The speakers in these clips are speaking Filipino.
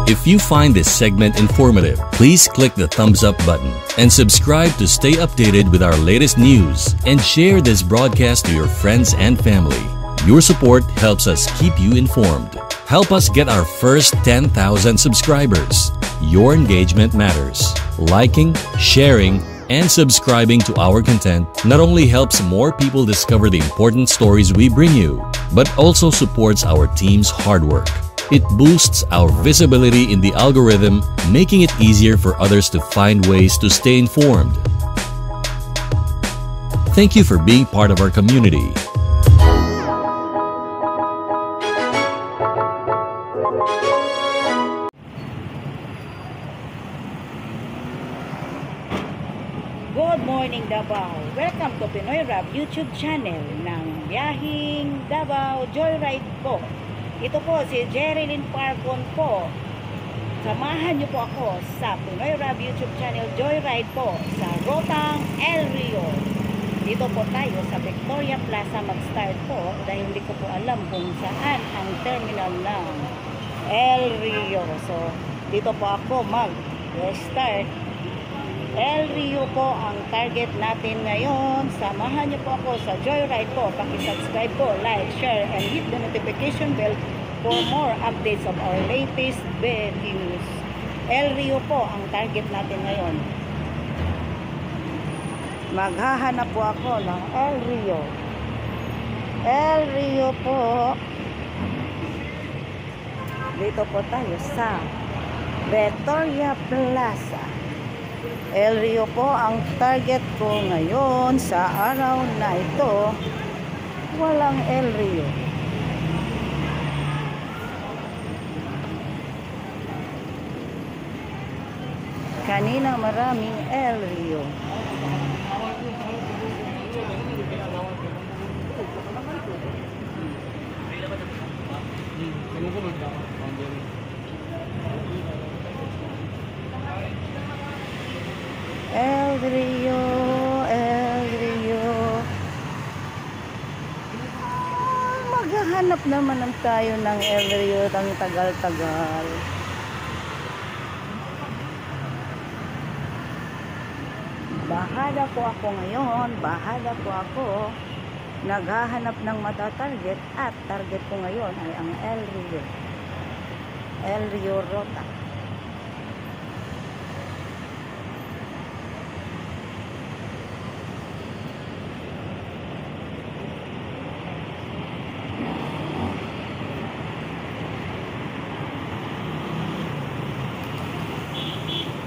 If you find this segment informative, please click the thumbs up button and subscribe to stay updated with our latest news, and share this broadcast to your friends and family. Your support helps us keep you informed. Help us get our first 10,000 subscribers. Your engagement matters. Liking, sharing, and subscribing to our content not only helps more people discover the important stories we bring you, but also supports our team's hard work. It boosts our visibility in the algorithm, making it easier for others to find ways to stay informed. Thank you for being part of our community. Good morning Davao! Welcome to Pinoy Rab YouTube channel ng Biyahing Davao Joyride po. Ito po si Jerilyn Parcon po. Samahan niyo po ako sa Pinoy Rab YouTube channel Joyride po sa Rotang El Rio. Dito po tayo sa Victoria Plaza mag-start po dahil hindi ko po alam kung saan ang terminal ng El Rio. So dito po ako mag-start. El Rio po ang target natin ngayon. Samahan niyo po ako sa Joyride po. Paki-subscribe po, like, share, and hit the notification bell for more updates of our latest videos. El Rio po ang target natin ngayon. Maghahanap po ako ng El Rio. El Rio po. Dito po tayo sa Victoria Plaza. El Rio po ang target ko ngayon sa araw na ito. Walang El Rio. Kanina maraming El Rio. El Rio, El Rio. Maghahanap naman tayo ng El Rio ng tagal-tagal. Bahala po ako ngayon, bahala po ako. Naghahanap ng mata-target at target ko ngayon ay ang El Rio. El Rio Rota.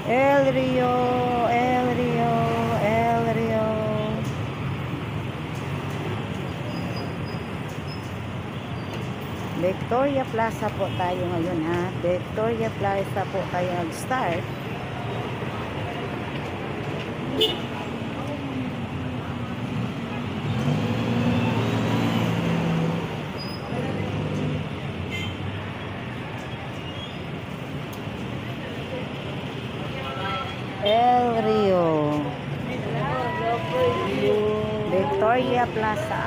El Rio, El Rio, El Rio. Victoria Plaza po tayo ngayon ha. Victoria Plaza po tayo nag-start. El Rio, Victoria Plaza.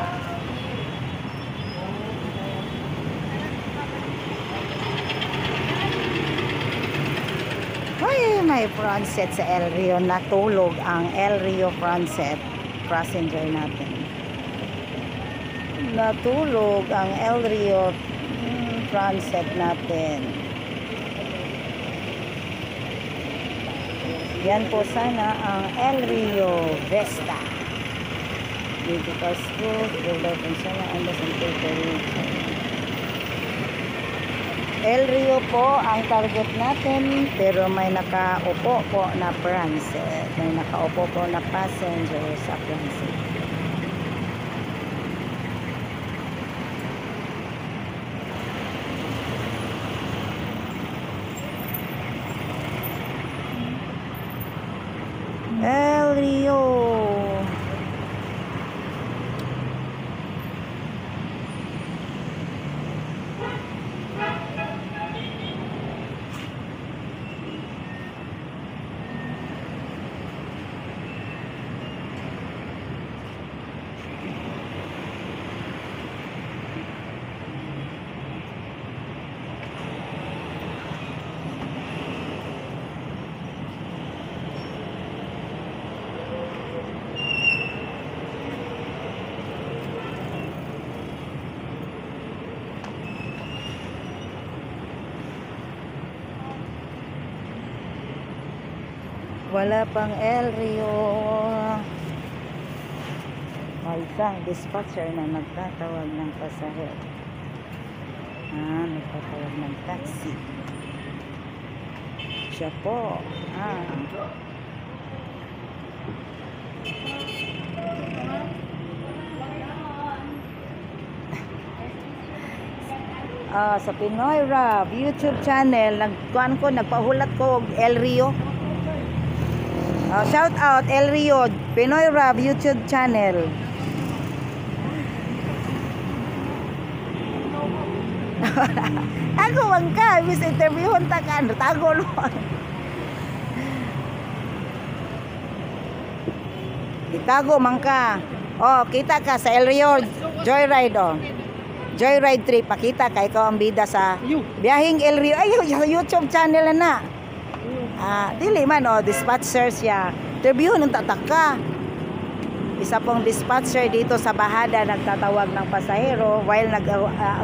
Hoy, may front set sa El Rio. Natulog ang El Rio front set passenger natin. Natulog ang El Rio front set natin. Yan po sana ang El Rio Vesta. Dito Pasko, builder kung sana andas ang tutuloy. El Rio po ang target natin, pero may nakaupo po na transit. May nakaupo po na passenger sa transit. El Rio. Wala pang El Rio. May isang dispatcher na nagtatawag ng pasahero. Nagtatawag ng taxi. Siya po. Sa Pinoy Rap YouTube channel, nagpahulat ko og El Rio. Shout out El Rio, Pinoy Rap YouTube channel. Ako man ka, bis interviewon ta ka, tago lo. Itago man ka. Kita ka sa El Rio Joyride Joyride trip, pakita ka, ikaw ang bida sa biyahing El Rio. Ay, YouTube channel na. Dili man, dispatcher siya. Interview ng tataka. Isa pong dispatcher dito sa Bahada, nagtatawag ng pasahero while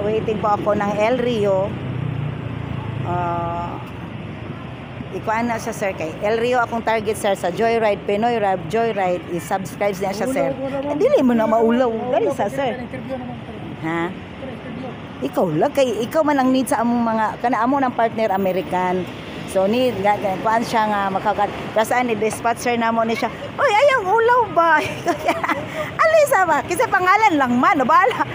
waiting po ako ng El Rio. Ikuan na siya, sir, kay El Rio akong target, sir, sa Joyride, Pinoy Rap Joyride. I-subscribe niya siya, sir. Dili mo na maulaw. Dali sa, sir. Ha? Ikaw lang, kay ikaw man ang need sa among mga amo ng partner American. So need kuan siya nga kasaan ni dispatcher namo ni siya. Oy, ayaw ulaw ba? Alisa ba? Kasi pangalan lang man, bala.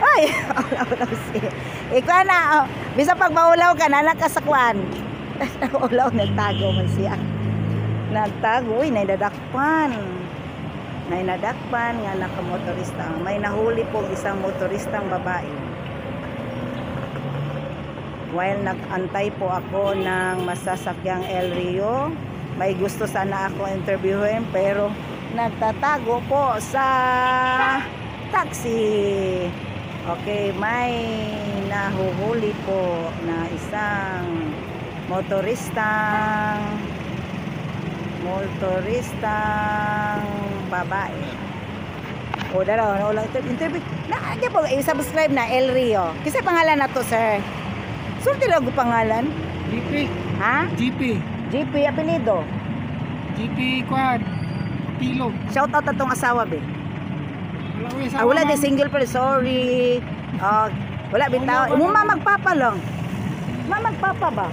Ay, ulaw si. Ikaw na, bisa pag maulaw ka na nakasakwan. Ulaw, nagtago man siya. Nagtago, uy, naidadakpan. Nga nakamotorista. May nahuli po isang motoristang babae. While nag-antay po ako ng masasakyang El Rio, may gusto sana ako interviewin pero nagtatago po sa taxi. Okay, may nahuhuli po na isang motoristang babae. Daraw, interview. Di po, i-subscribe na El Rio. Kasi pangalan na to, sir. Sulti lang ko pangalan. GP. Ha? GP. GP, apelido. GP Quad. Pilo. Shout out atong asawa, be. Wala ko yung asawa, Wala di ma'am. single pero sorry. Wala bitaw. Imo magpapa lang. Magpapa ba?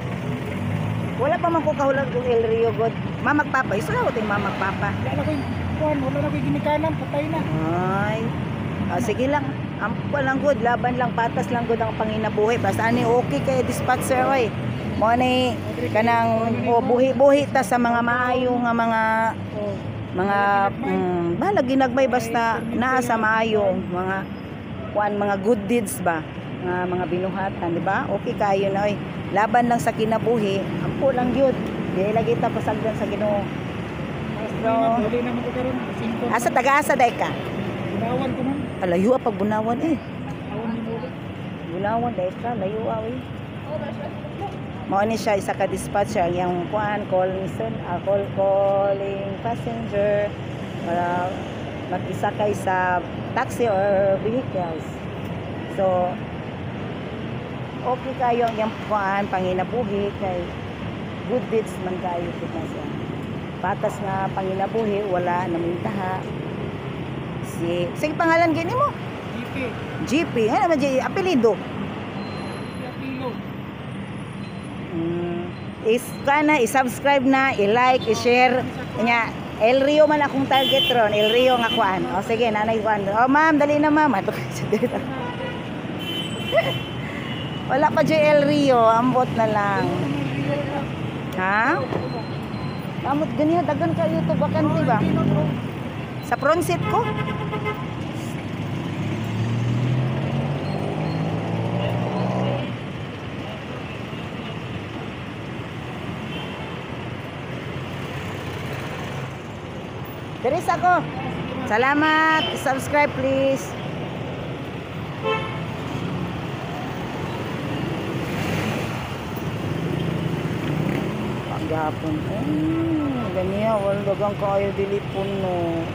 Wala pa man ko kahulan kung El Rio God. Magpapa. Iso lang ko ting magpapa. Wala ko yung kuwan. Wala na ko yung ginikanan. Patay na. Ay. Sige lang. Ampo lang good, laban lang, patas lang good ang panginabuhi. Basta ani okay kay dispatcher oy. Mo ni kanang buhi-buhi ta sa mga maayo nga bala ginagmay basta naa sa maayo mga mga good deeds ba, mga binuhatan, di ba? Okay kayo na oy. Laban lang sa kinabuhi, ampo lang gyud. Dili lagi ta pasagdan sa Ginoo. So, Huli na mo karon. asa taga-asa day ka? Bunawan ko man. Layo pag Bunawan eh. Awan ni mo. Bunawan dahil ka, layo away. Mao ni siya isa ka dispatcher yung calling passenger para mag-isakay sa taxi or vehicles. So okay kayo yung panginabuhi kay good deeds man kayo kita siya. Patas nga panginabuhi, wala namintaha. Sige pangalan gini mo? GP. GP. Ano naman apelido? Pilo. I-subscribe na, i-like, i-share. Nya, El Rio man akong target ron. El Rio nga kuan. Sige, nanay kuan. Ma'am, dali na ma'am. Wala pa dyan El Rio. Ambot na lang. Ha? Amot ganyan. Dagan ka YouTube. Bakanti ba? Sa front seat ko? Teres ako. Salamat. Subscribe please. Paghapon. Ganyan. Wala dagang kayo dilipon no.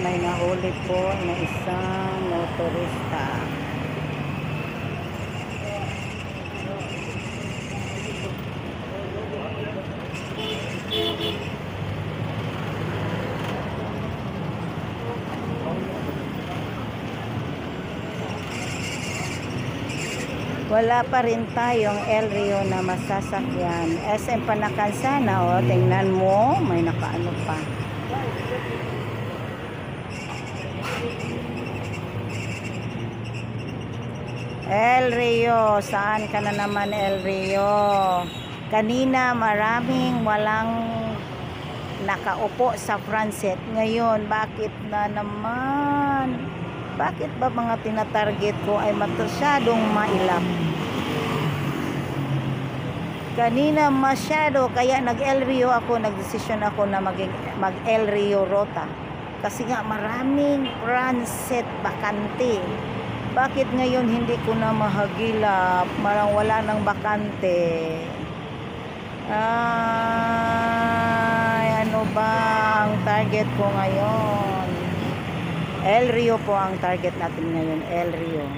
may nahuli po na isang motorista. Wala pa rin tayong El Rio na masasakyan. SM Panakansana, tingnan mo, may nakaano pa. El Rio, saan ka na naman El Rio? Kanina maraming walang nakaupo sa front seat. Ngayon, bakit na naman? Bakit ba mga tinatarget ko ay masyadong mailap? Kanina masyado, kaya nag-El Rio ako, nagdesisyon ako na mag-El Rio Rota. Kasi nga maraming front seat bakante. Bakit ngayon hindi ko na mahagilap? Marang wala nang bakante. Ay, ano ba ang target ko ngayon? El Rio po ang target natin ngayon, El Rio.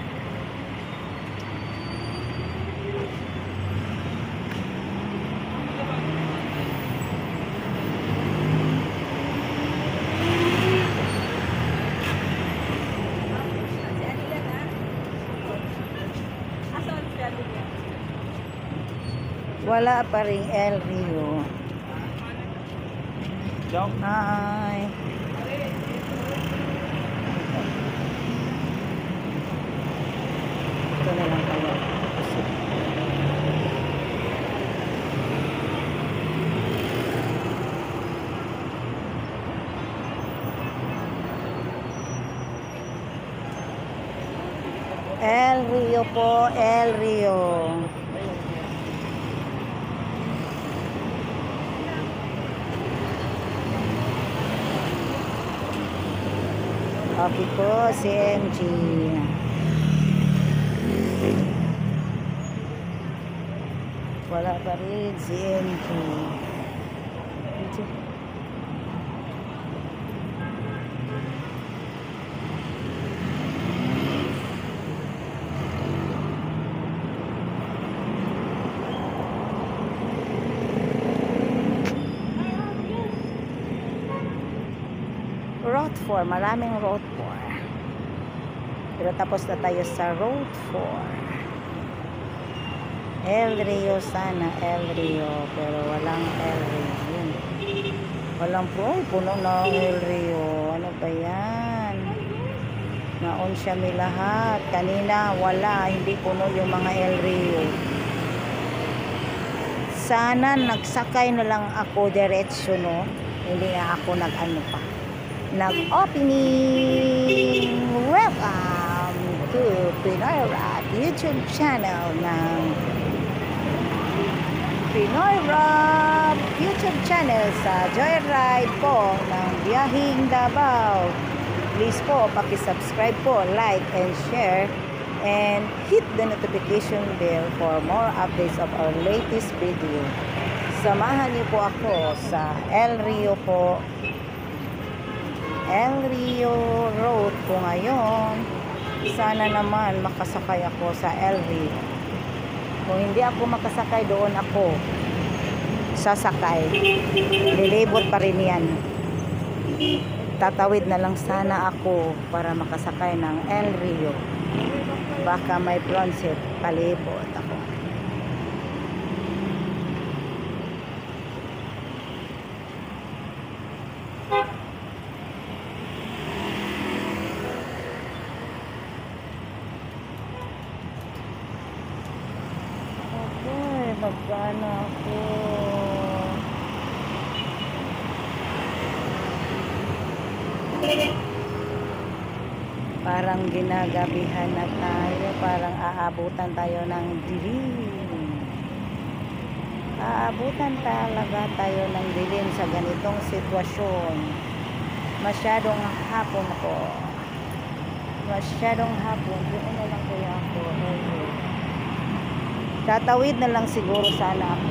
Wala pa rin El Rio. Hi. Ito na lang kaya. El Rio po, El Rio. Copy po, CMG. Wala pa rin, CMG. Road 4, maraming Road 4. Pero tapos na tayo sa Road 4. El Rio sana, El Rio. Pero walang El Rio. Yun. Walang po, puno na ang El Rio. Ano ba yan? Naon siya may lahat. Kanina wala, hindi puno yung mga El Rio. Sana nagsakay na lang ako diretsyo, no? Hindi na ako nag-ano pa. Nag-opening. Welcome to Pinoy Rap YouTube channel ng Pinoy Rap YouTube channel sa Joyride po ng Biyahing Davao. Please po, paki-subscribe po, like and share and hit the notification bell for more updates of our latest video. Samahan niyo po ako sa El Rio po. El Rio Road po ngayon. Sana naman makasakay ako sa El Rio. Kung hindi ako makasakay doon ako sasakay. Lilibot pa rin yan. Tatawid na lang sana ako para makasakay ng El Rio. Baka may front seat, palibot ako. Magkano ako? Parang ginagabihan na tayo. Parang aabutan tayo ng dilim. Aabutan talaga tayo ng dilim sa ganitong sitwasyon. Masyadong hapon ko. Masyadong hapon. Doon na lang kaya ako. Tatawid na lang siguro sana ako.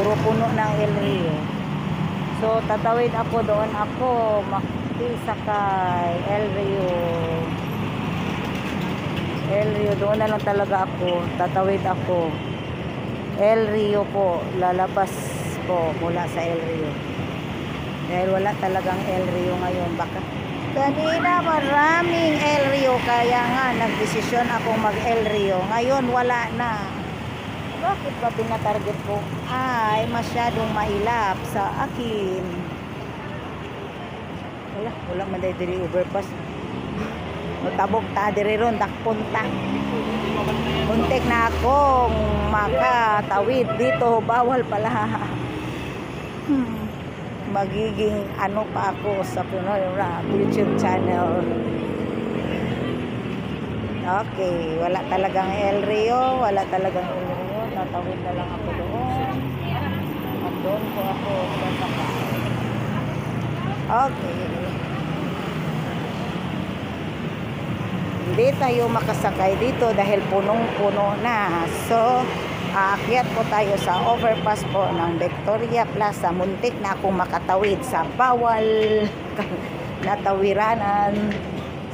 puro puno ng El Rio. So tatawid ako doon, ako makisakay El Rio. El Rio, doon na lang talaga ako, tatawid ako. El Rio po, lalabas po mula sa El Rio. Dahil wala talagang El Rio ngayon. Baka kanina maraming El Rio, kaya nga nagdesisyon akong mag El Rio. Ngayon wala na. Bakit ba pinatarget ko? Ay, masyadong mailap sa akin. Wala man diri overpass. Tabog ta diri ron dakpunta. Muntik na akong makatawid dito, bawal pala. Magiging ano pa ako sa Pinoy Rap YouTube channel. Okay, wala talagang El Rio, tatawid na lang ako doon. At doon po ako sasakay. Okay. Hindi tayo makasakay dito dahil punong-puno na. So, aakyat po tayo sa overpass po ng Victoria Plaza. Muntik na akong makatawid sa bawal na tawiranan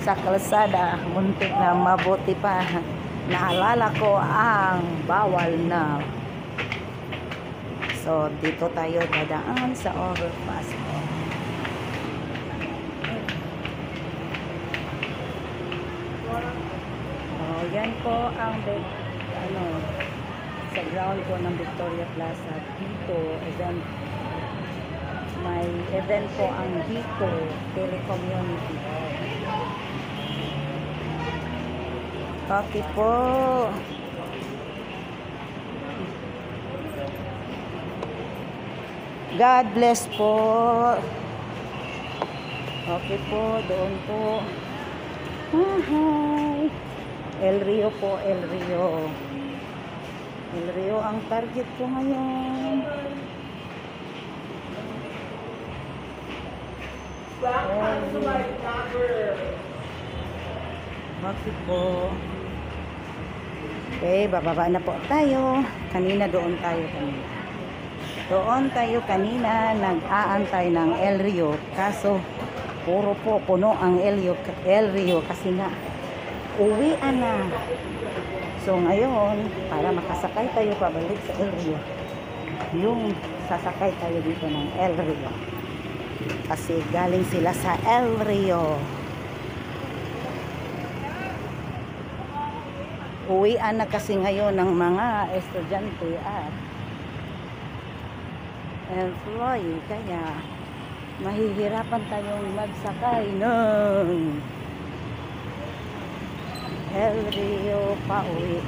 sa kalsada. Muntik na, mabuti pa. Naalala ko ang bawal na. So, dito tayo dadaan sa overpass po. Yan po ang sa ground po ng Victoria Plaza. Dito, may event po ang dito, Telecommunity. Okay po. God bless po. Okay po, doon po. Hi. El Rio po, El Rio. El Rio ang target ko ngayon. Bakit po? Okay, bababa na po tayo. Kanina doon tayo kanina. Doon tayo kanina, nag-aantay ng El Rio. Kaso, puro po puno ang El Rio kasi nga uwian na. So ngayon, para makasakay tayo pabalik sa El Rio, yung sasakay tayo dito ng El Rio. Kasi galing sila sa El Rio. Uwian na kasi ngayon ng mga estudyante at employee. Kaya mahihirapan tayong magsakay ng El Rio pa uwi.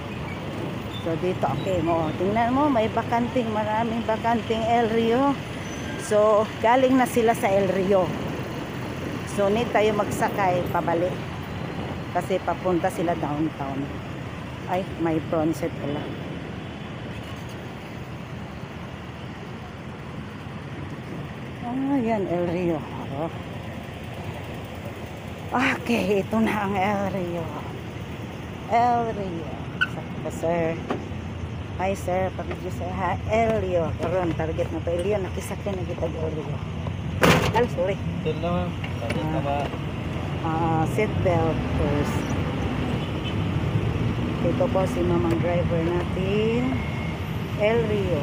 So dito, okay mo, tingnan mo, may maraming bakanting El Rio. So galing na sila sa El Rio. So need tayo magsakay pabalik kasi papunta sila downtown. Ay, may prawn set pala. Yan, El Rio. Okay, ito na ang El Rio. El Rio. Sakto, sir. Hi, sir. Pag-video sir. Ha, El Rio. Karoon, target na to. El Rio, nakisakyan na kita El Rio. Sorry. Ito na, target na ba? Seat belt first. Ito po si mamang driver natin. El Rio.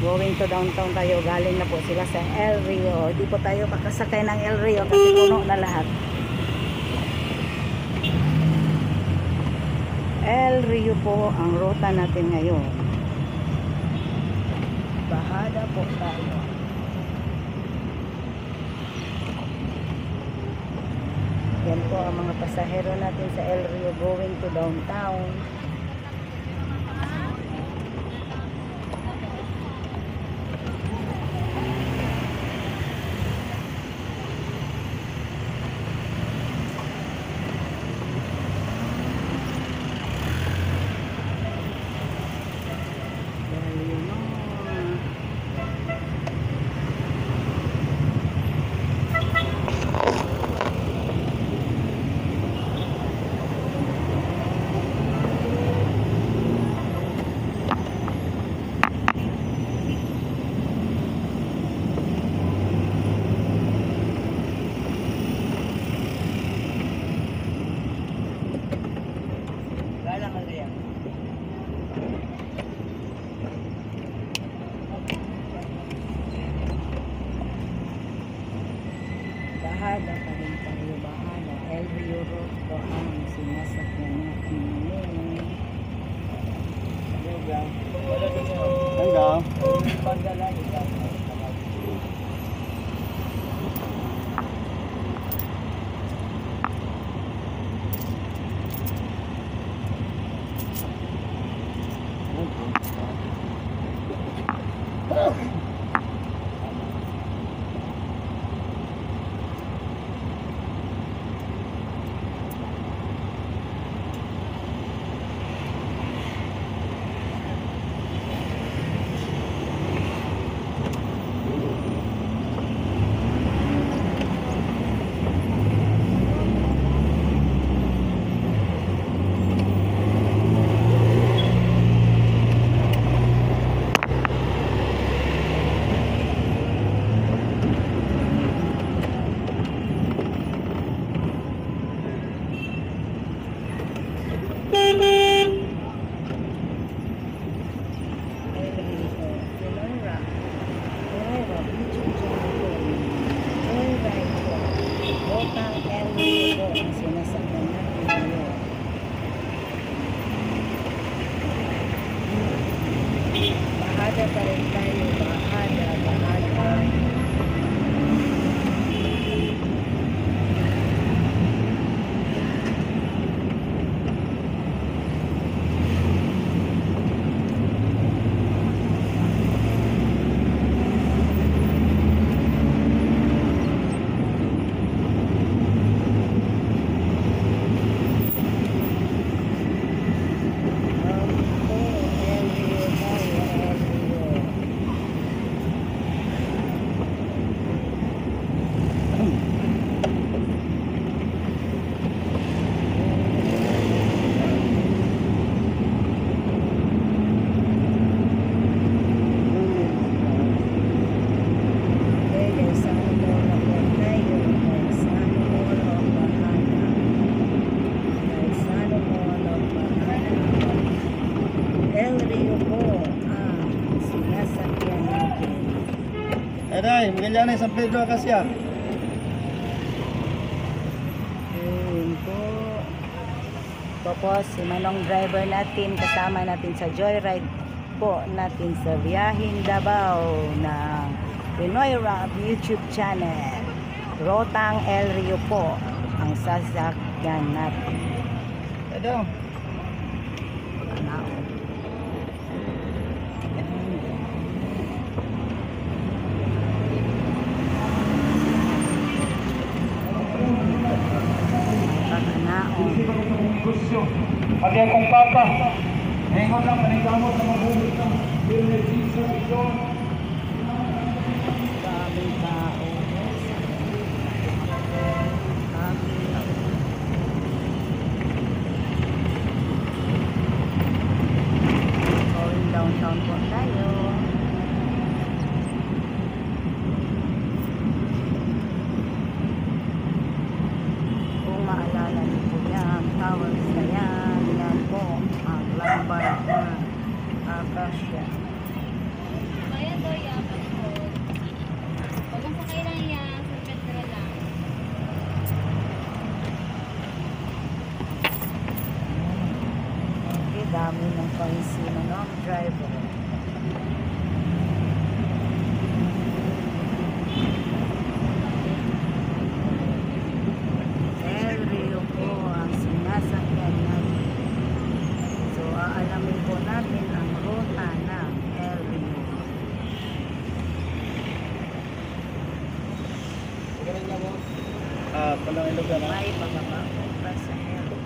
Going to downtown tayo. Galing na po sila sa El Rio. Di po tayo makasakay ng El Rio kasi puno na lahat. El Rio po ang ruta natin ngayon. Bahada po tayo. Yan po ang mga pasahero natin sa El Rio going to downtown. Europe po ang sinasakyan natin ngayon. Hanggang. Pagdala ikaw. Bahada pa rin tayo, bahada. Ay, maganda na San Pedro Acacia. Yun po. Tapos, si Manong driver natin, kasama natin sa joyride po natin sa Biyahing Davao na Pinoy Rap YouTube channel. Rotang El Rio po ang sasakyan natin. Ado. Pati akong papa, ngayon lang panigamot na mabulit ng Benedictio ito. Daming tao. Going downtown po tayo. Kung maalala niyo po yan, towers na yan, yan po ang landmark na Acacia. Bayan daw yan, passport. Huwag ang sakay lang yan, sa Petra lang. Okay, dami ng pansino, no? Driver. El Rio po ang sinasakyan natin. So, aalamin po natin ang ruta ng El Rio. Palang ilog na. May pababa po pa sa El Rio.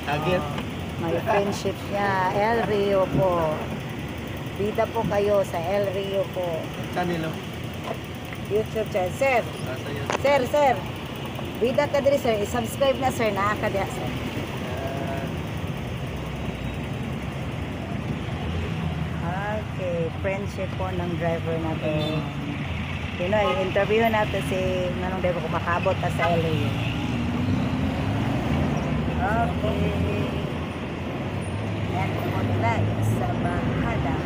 Agit. May friendship niya. El Rio po. Bida po kayo sa El Rio po. Kanilo. YouTube channel. Sir, Nasa yun. sir. Bida ka diri sir. I-subscribe na sir. Nakakadiya sir. Okay. Friendship po ng driver natin. Pinoy, interview natin si Manong driver kung makabot na sa El Rio. Okay. and umunlad sa Bahada.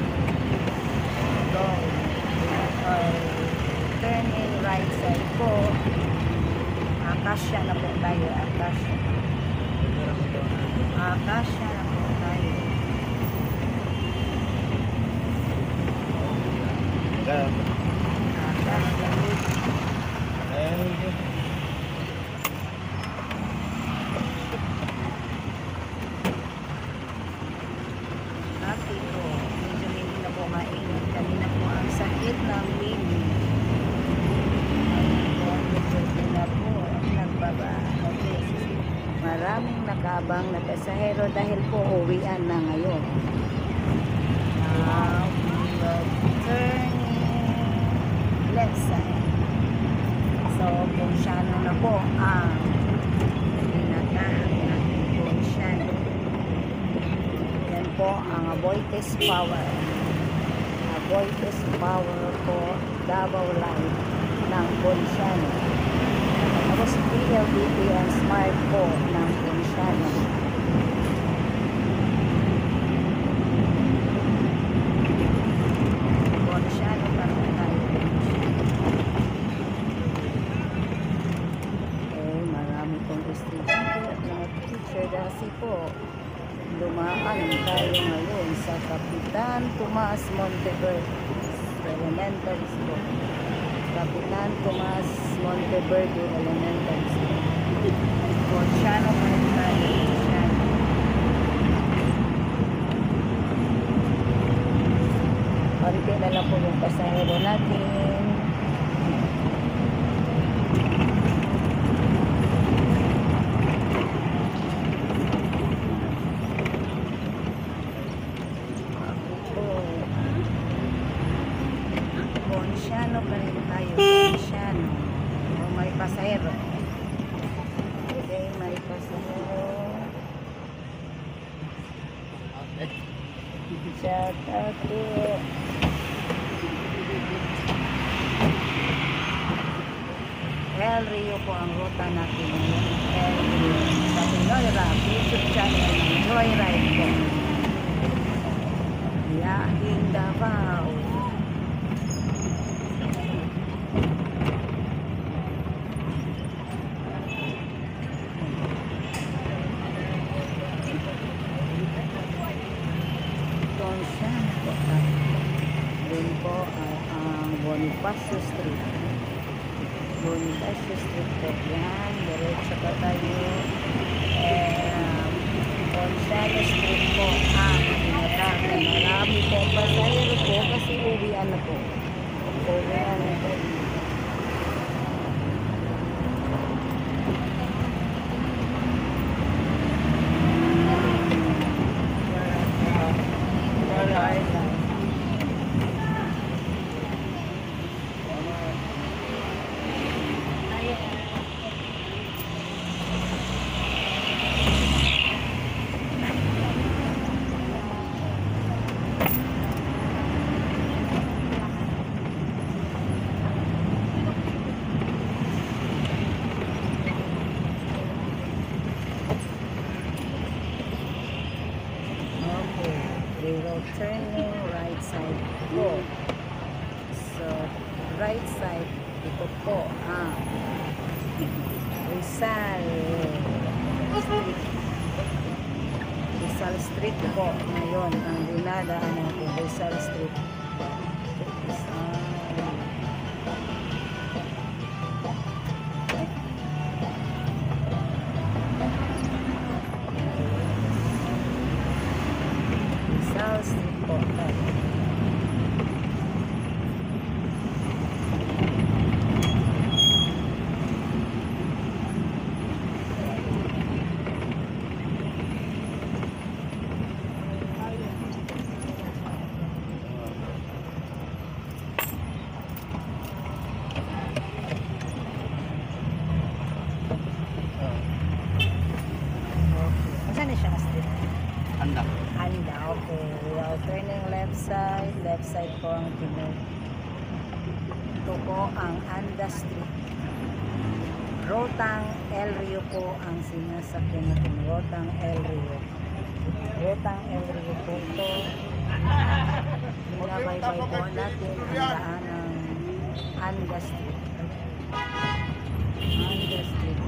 So, turning right side po. Akasya na po tayo. Akasya na po tayo. Akasya. Happy po. Medyo hindi na po mainit. Kanina po ang sakit ng linig. Medyo na po nagbaba. Maraming nakabang na pasahero dahil po uwian na ngayon. Now, we will turning left side. So, kung siyano na po ang pinatahan natin kung siyano. Yan po ang Aboitiz Power. Aboitiz Power po, Davao Line ng Ponciano. Tapos PLDT and Smart po ng Ponciano. Ponciano pa rin tayo. Okay, marami pong estudyante at mga teacher kasi po dumaan tayo ngayon sa Kapitan Tomas Monteverde Elementary School. Kapitan Tomas Monteverde Elementary School. Ponciano pa rin tayo. Ponciano. Konti na lang po yung pasahero natin. Ponciano pa rin tayo. Ponciano. O may pasahero. Okay, may pasahero. Shout out to El Rio po ang ruta natin ngayon. El Rio. Sa Pinoy Rap, YouTube channel ng Joyride po. Biyahing Davao. Doon po ang Bonifacio Street. Bonifacio Street po. Yan, diretso pa tayo. Ponciano Street po ang pinatakan. Marami po pasahero po kasi uwian na po. Uwian na po. We will turning right side po. So, right side, ito po ang Rizal Street. Rizal Street po. Ngayon, ang dinadaan natin, Rizal Street. Rizal Street po. Saan na siya na street? Anda. Anda, okay. We are turning left side. Left side po ang tinod. Ito po ang Anda Street. Rotang El Rio po ang sinasakyan natin. Rotang El Rio. Rotang El Rio po ito. Binabaybay po natin ang daan ng Anga Street. Anga Street.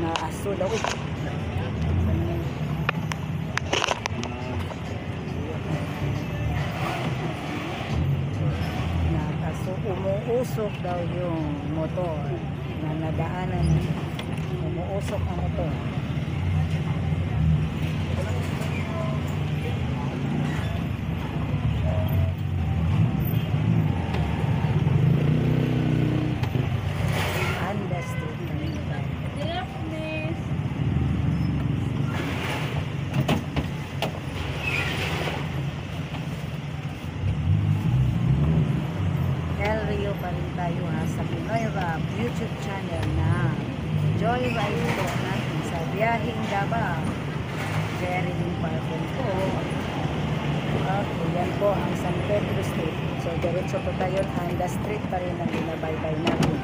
Naaso daw eh. Nakaso, umuusok daw yung motor na nadaanan. Umuusok ang motor. Anda Street na nito. El Rio pa rin tayo ha, sa Pinoy Rap YouTube channel na Joyride po natin sa biyaheng Davao. Jerilyn Parkon po. Okay, yan po ang San Pedro Street. So, diretso po tayo, Anda Street pa rin ang binabaybay natin.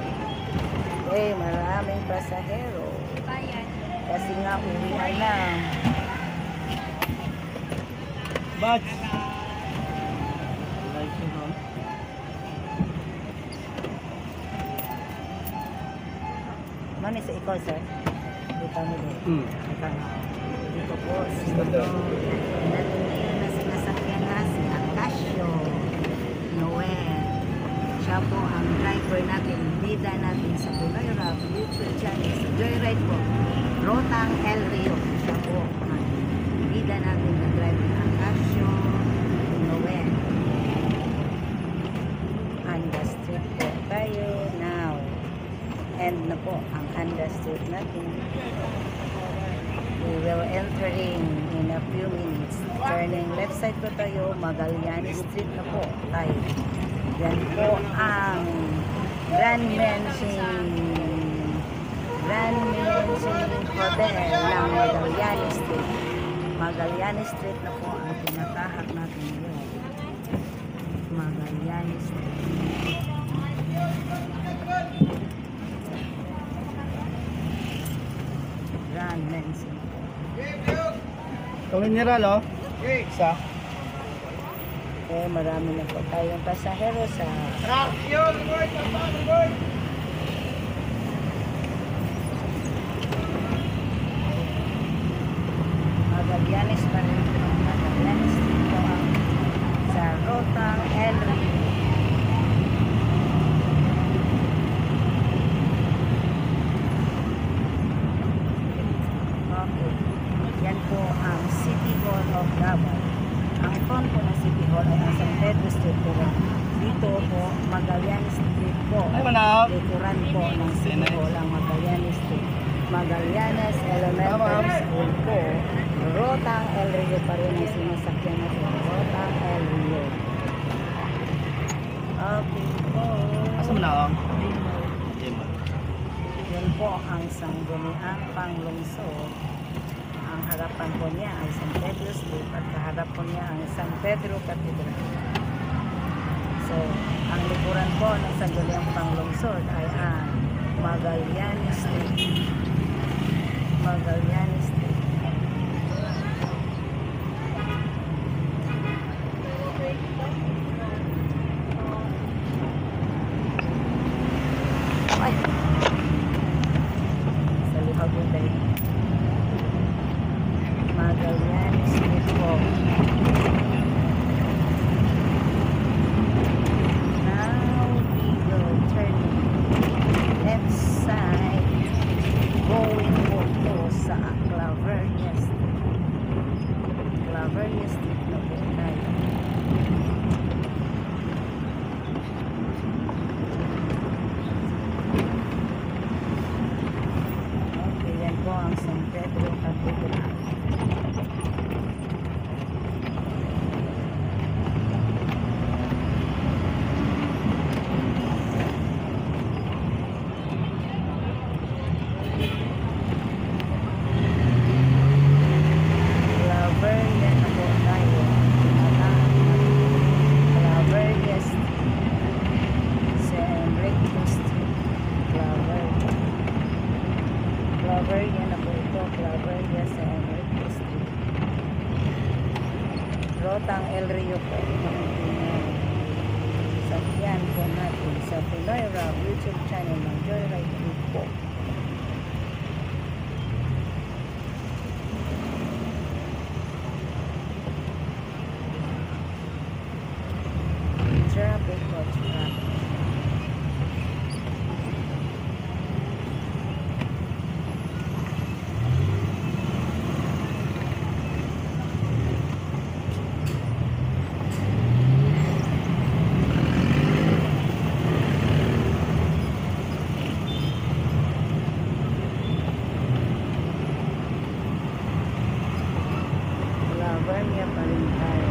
Okay, maraming pasahero. Kasi nga, uwian na. Batch. Mani sa ikaw, sir? Dito mo din. Dito po, dito. Natin ngayon na sinasakyan na si Acacio Noel. Siya po ang driver natin, bida natin sa Pinoy Rap YouTube channel. Sa Joyride po, Rotang El Rio. Siya po ang bida natin na driver, Acacio Noel. Anda Street po tayo now. End na po ang Anda Street natin. We will entering in a few minutes. Turning left side po tayo, Magallanes Street na po tayo. Yan po ang Grand Mansion Hotel ng Magallanes Street. Magallanes Street na po ang tinatahak natin ngayon. Magallanes Street. Grand Mansion. Kung mineral, oh. Isa. Eh, marami na po tayong pasahero sa Magallanes pa rin. Magallanes dito ang sa Rotang El Rio. Okay. Yan po ang City Hall of Davao. Ang front po ng City Hall ay ang San Pedro Street po. Dito po, Magallanes Street po. Ay, manap. Likuran po ng City Hall ang Magallanes Street. Magallanes Elementary School po. Rotang El Rio pa rin ang sinasakyan natin. Rotang El Rio. Okay po. Asa mo na, oh? Yan po ang sangguniang panglungsod. Ang harapan po niya ay San Pedro Street at kaharap po niya ang San Pedro Cathedral. So, ang likuran po ng sangguniang panglungsod ay ang Magallanes Street. Magallanes Street. Ay! Sa lihag po tayo. Magallanes Street po. Now we will turn left side going po sa Claveria Street. Claveria Street na po tayo. Okay, yan po ang San Pedro Cathedral. Claveria na po ito. Claveria sa Enrique Street. Rotang El Rio po. Sakyan po natin sa Pinoy Rap YouTube channel ng Joyride Group po. Traffic po, traffic. Claveria pa rin tayo.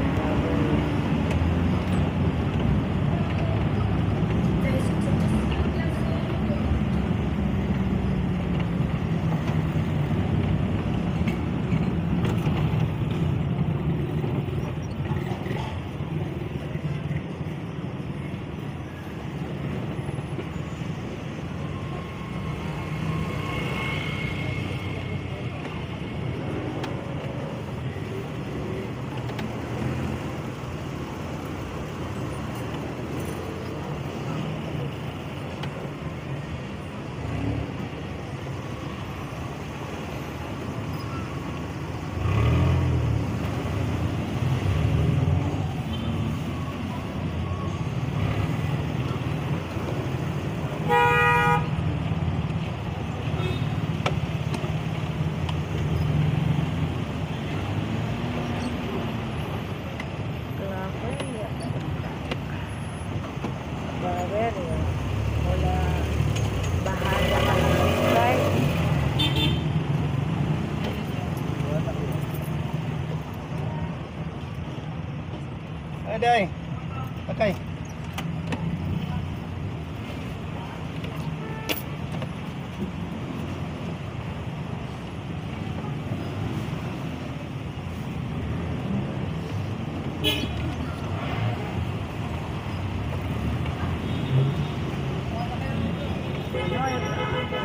Claveria. Claveria. Wala bahala ka ng strike. Aday. Okay.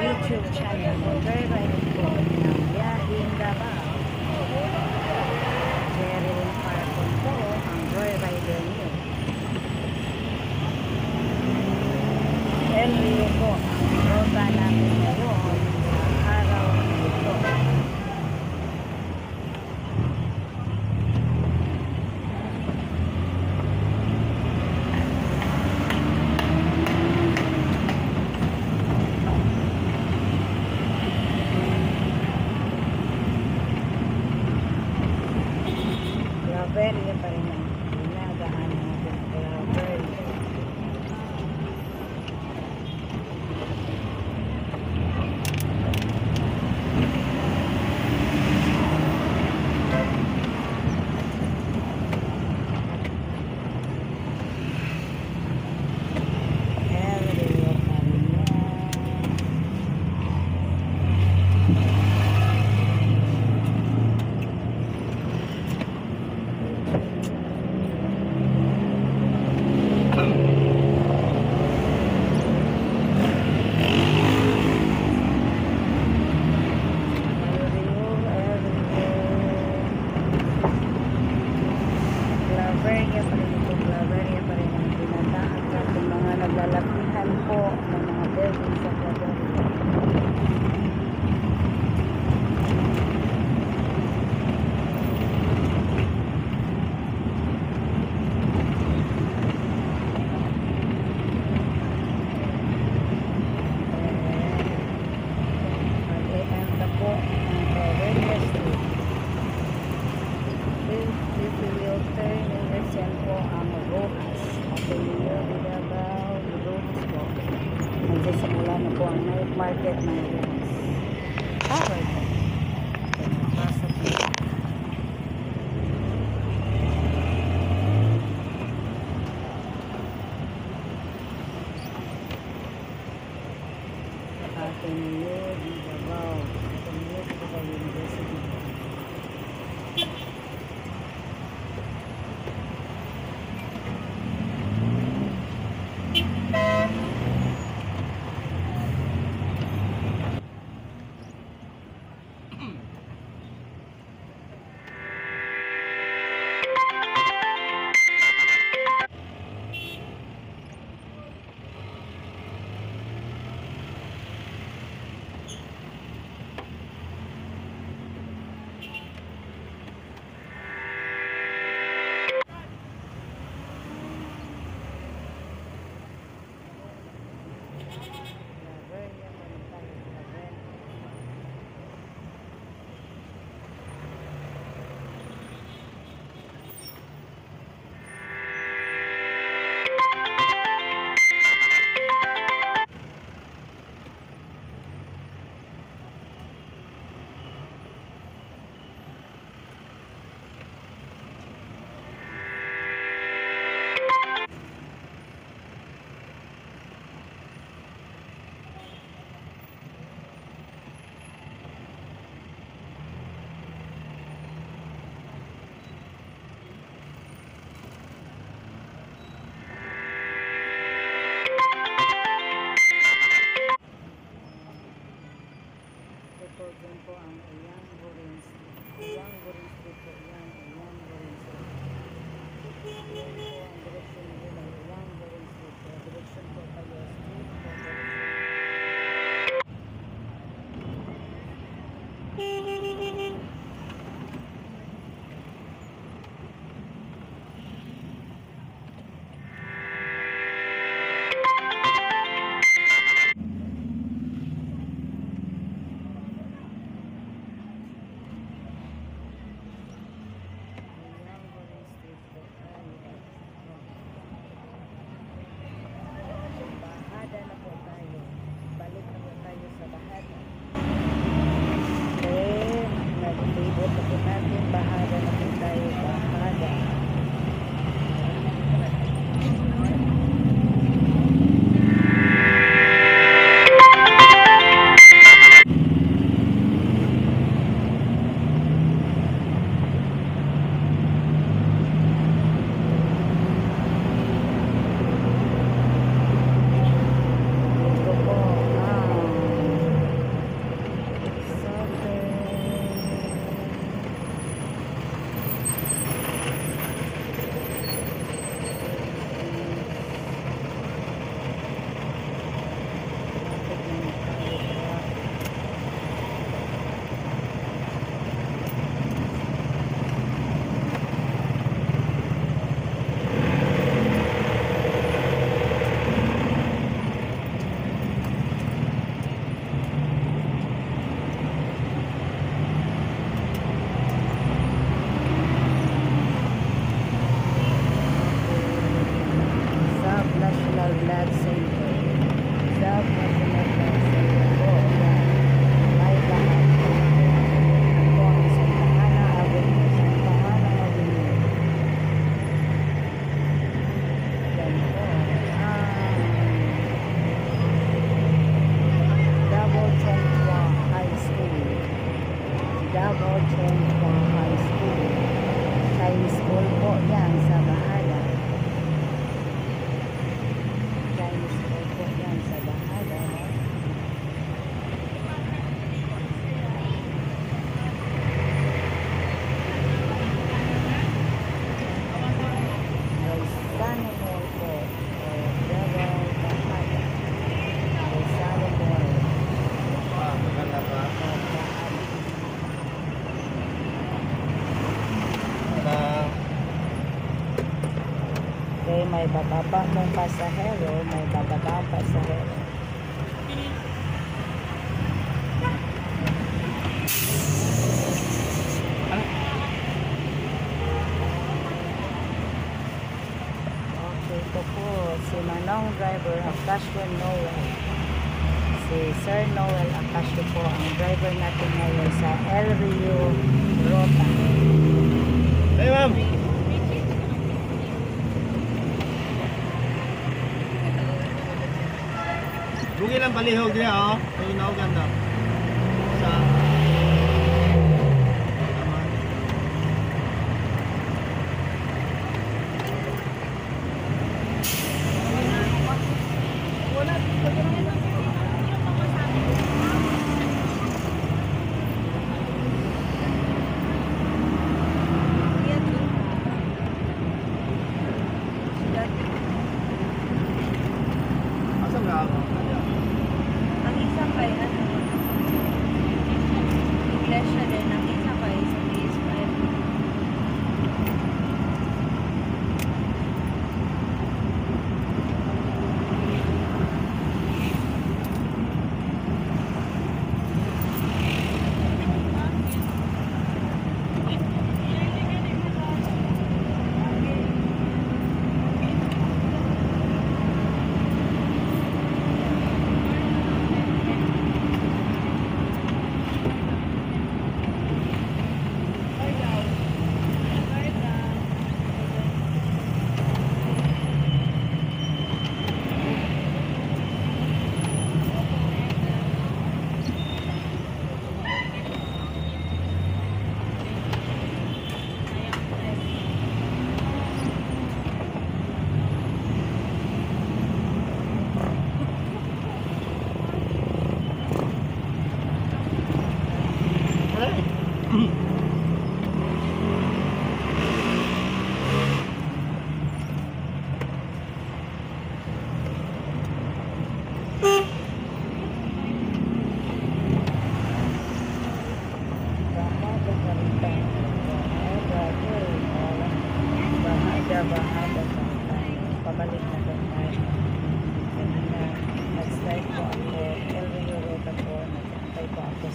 YouTube channel mo. Joyride po ng Biyahing Davao. Jerilyn Parkon po ang Joyrider niyo. El Rio po ang rota namin ngayon sa araw na ito. Claveria pa rin ang ginagahan natin. Claveria. El Rio pa rin yan. Claveria pa rin ito. Claveria pa rin ang pinatahan natin mga naglalapihan po ng mga buildings sa Claveria. Mag-e-enta po ang Claveria Street. Pipiliw turn and listen po ang Rojas. Pipiliw di Davao, Rojas po. Nagsisimula na po ang night market ng Rojas. Covered po. Pasok po. Pipiliw di Davao. Pipiliw po sa University. po dyan po ang Iyang Burin Street. Iyang Burin Street po yan. Iyang Burin Street. Yan po ang direction nyo ng Iyang Burin Street. So, direction po kayo. Street po. Bahada na po tayo. Balik na po tayo sa Bahada. Okay, nag-labot na po natin. Bahada na po tayo. Bahada. Ito po South National Blood Center. South National Blood Center po. Yan. May lahat po. Ito ang Santa Ana Avenue. Santa Ana Avenue. Yan po. Double Chengwa High School. Double Chengwa High School. Chinese school po yan sa Bahada. Chinese school po yan sa Bahada. Rizal Mall po. Davao Bahada. Rizal Mall. Maganda pa. Okay, may bababa mong pasahero, may bababa ang pasahero. Okay, ito po si Manong driver Akasio Noel. Si Sir Noel Akasio po ang driver natin ngayon sa El Rio Rota. Hey, ma'am! Bugi lang palihog niya, oh. Ayun na, ganda. Sa... Asan ka ako? Ang isang kay ano?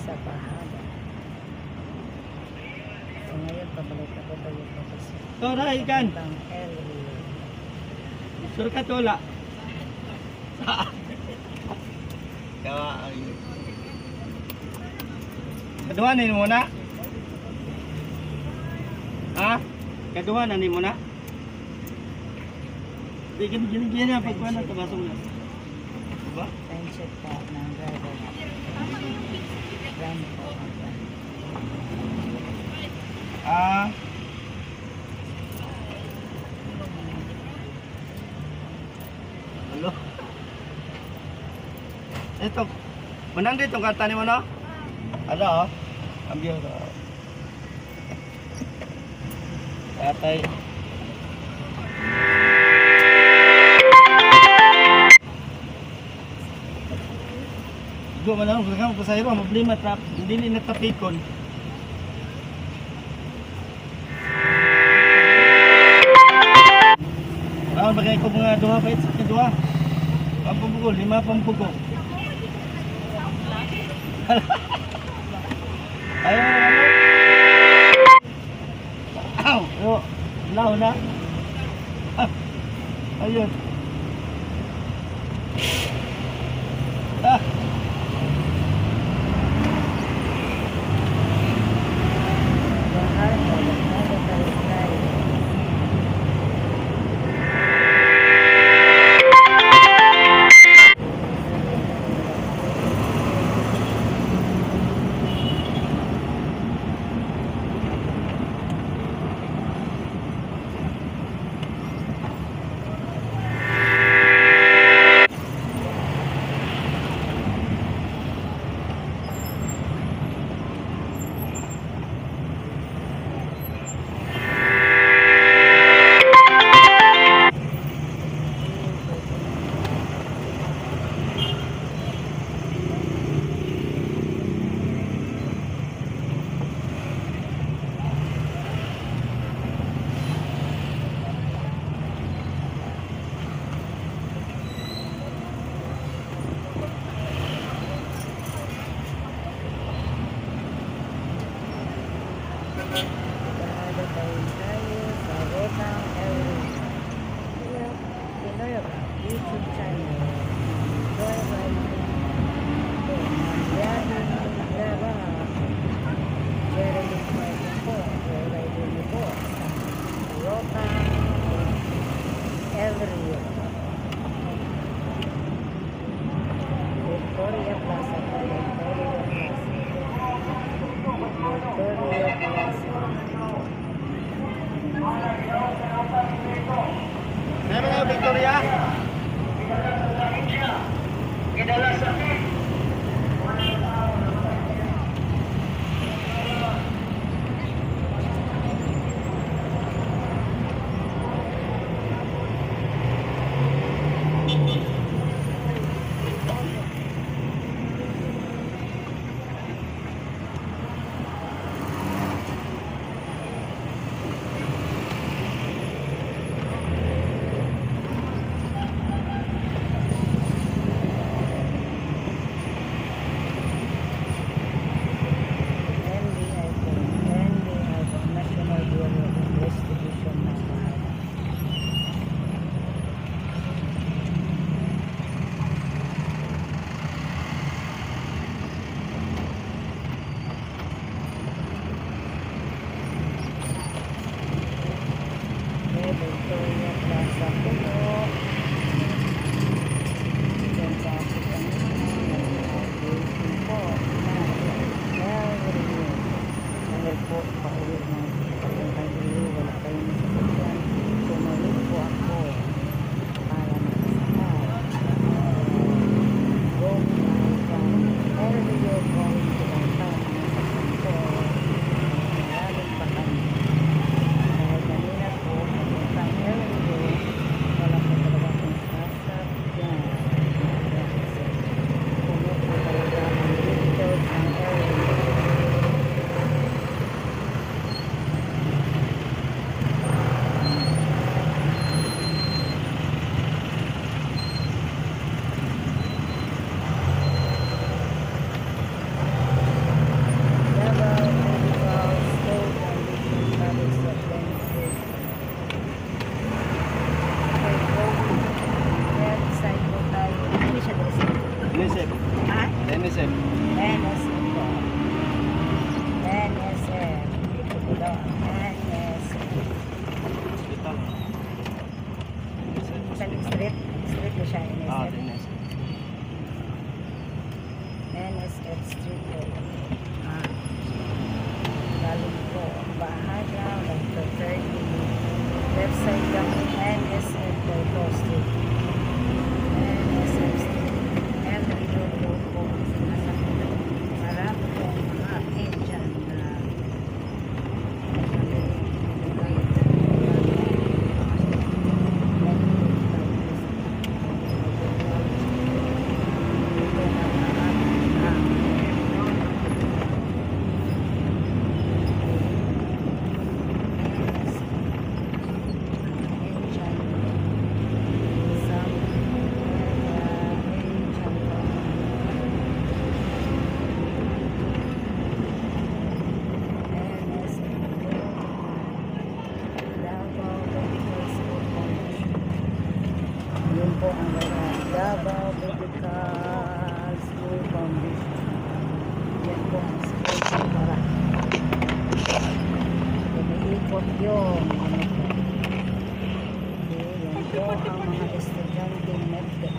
sa Bahada. So ngayon, pabalik ako tayo pa sa Ito na, ikan. El Rio. Surkat wala. Kawa. Kedua ni muna. Ha? Kedua na ni muna. Bikin gini-gini apa kuan na tabasong na. Diba? Time check pa ng driver na. Ram po. Ah. Halo. Ito. Menang dito kata ni mana? Ada oh. Ambil tu. Katai. Dua mana belakang pasai rumah beli matrap. Hindi na tapikon. Ang bagay ko mga duha pa sa kedua. Pampugol, 5 pampugol. Ayo. Aw, yo, law na. Ayun. Ah. Bahada tayo sa Rotang El Rio. Pinoy YouTube channel. Joy Riding. Biyahing Davao. Jerilyn Parkon po. Joy Riding po sa Rotang El Rio. Victoria Plaza po. Victoria Plaza. Saya mga Victoria. Victoria Plaza po. Diyan sa African po na El Rio. Dahil po pauwi ng Pagkakang Rio, wala kayo nasasakyan. Tumawid po ako para makasakay. Going from El Rio, going to downtown. Nasakyan po. Maraming pa kami. Dahil kanina po, ang El Rio, wala po talaga akong sasakyan. Puno po talaga ang details ng El Rio. NSF po. NSF. Ito po daw ang NSF. Isang street po siya, NSF. NSF Street po. Galing po Bahaga, Dr. 30. Left side lang NSF po ito street. NSF Street. Henry Road po. Marami po mga agent na yun po ang Davao Medical School Foundation. Yan po ang school para umiikot yung yan po ang mga estudyante medtech.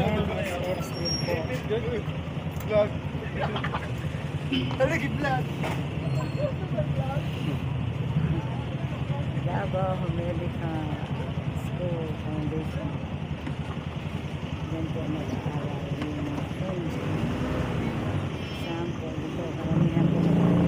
NSF Street po. Davao Medical School Foundation. Yan po nag-aaral yung mga friends. Saan po dito? Karamihan po sa mga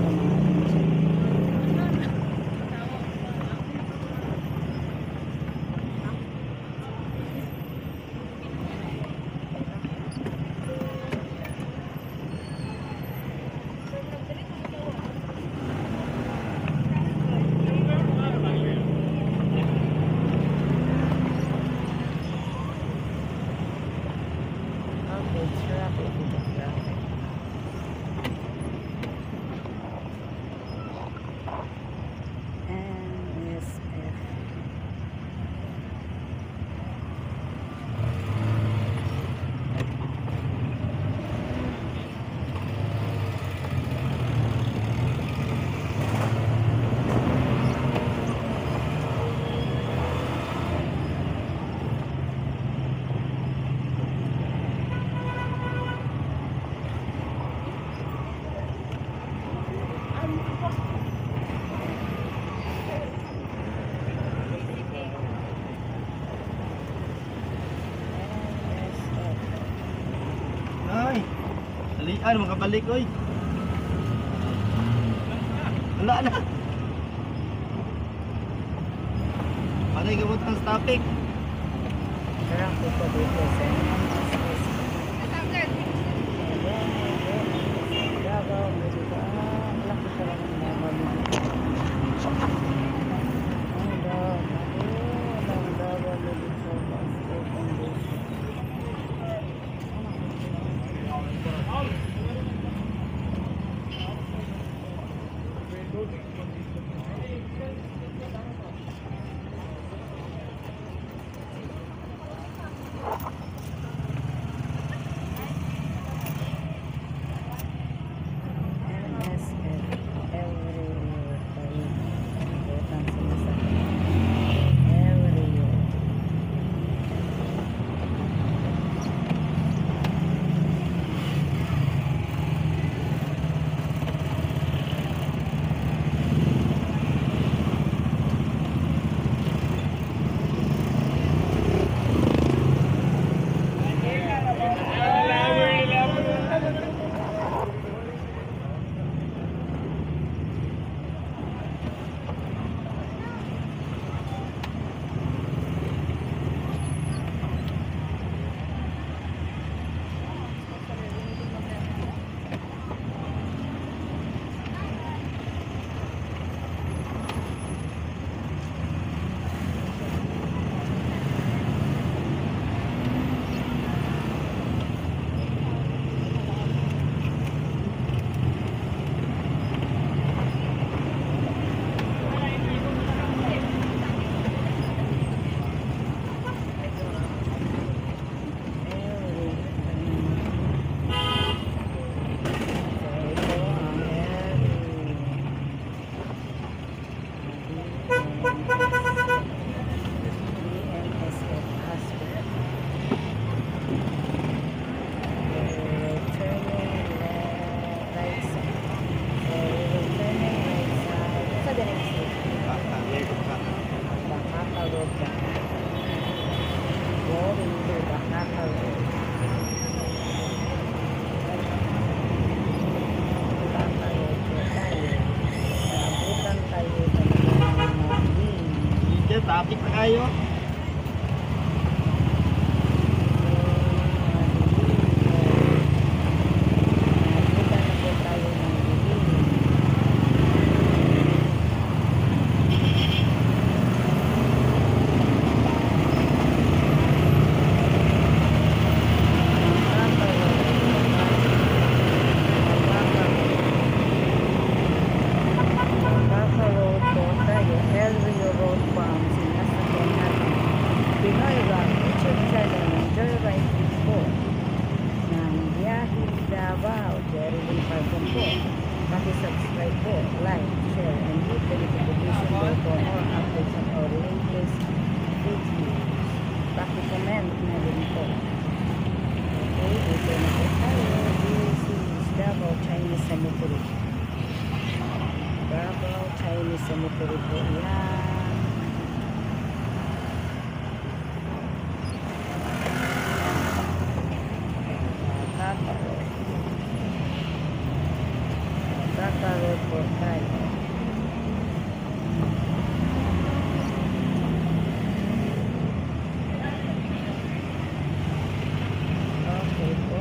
traffic. NSF. Ay, talian, makabalik, oy. Wala na. Panay ka butang sa topic. Traffic po dito sa NSF. Davao Medical. Laki talaga ng Davao Medical. Ang Davao Medical School Foundation. tayo. Nakita na po tayo ng dilim. Baka Road po tayo, El Rio Road Farm, sinasakyan natin. Pinoy Rock YouTube channel ng Joyride po ng Biyahing Davao, Jerilyn Parkon po. Paki-subscribe po, like, share, and hit the notification bell for more updates on our latest videos. Paki-comment na din po. Okay, dito na po tayo. This is Davao Chinese Cemetery. Davao Chinese Cemetery po yan. Kaka Road po tayo. Okay po.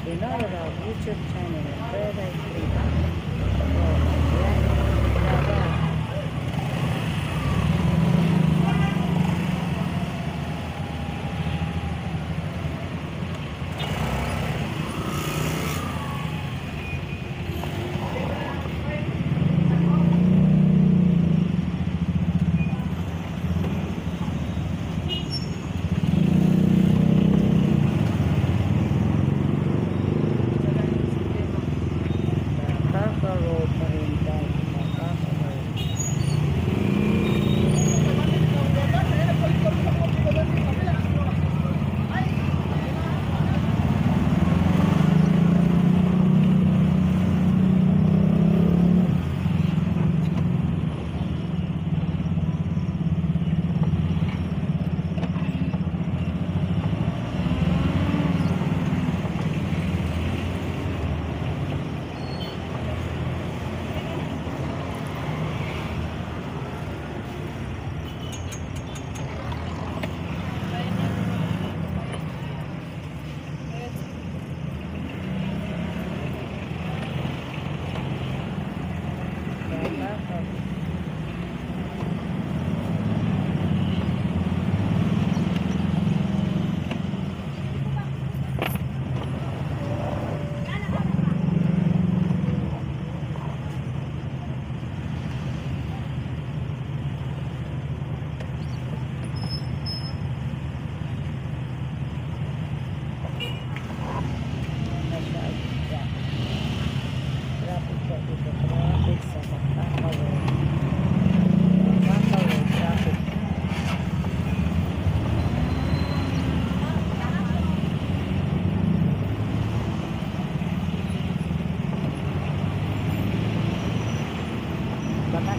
Pinoy Rock YouTube channel, Joyride Road pa rin tayo.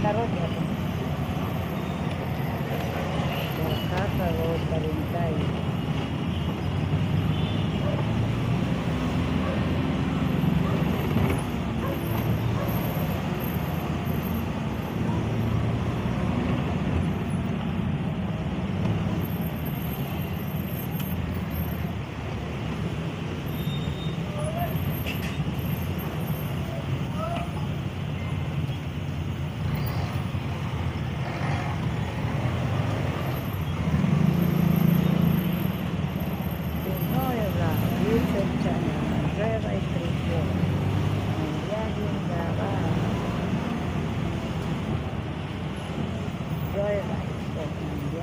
Road ya po. Kaka Road pa rin tayo.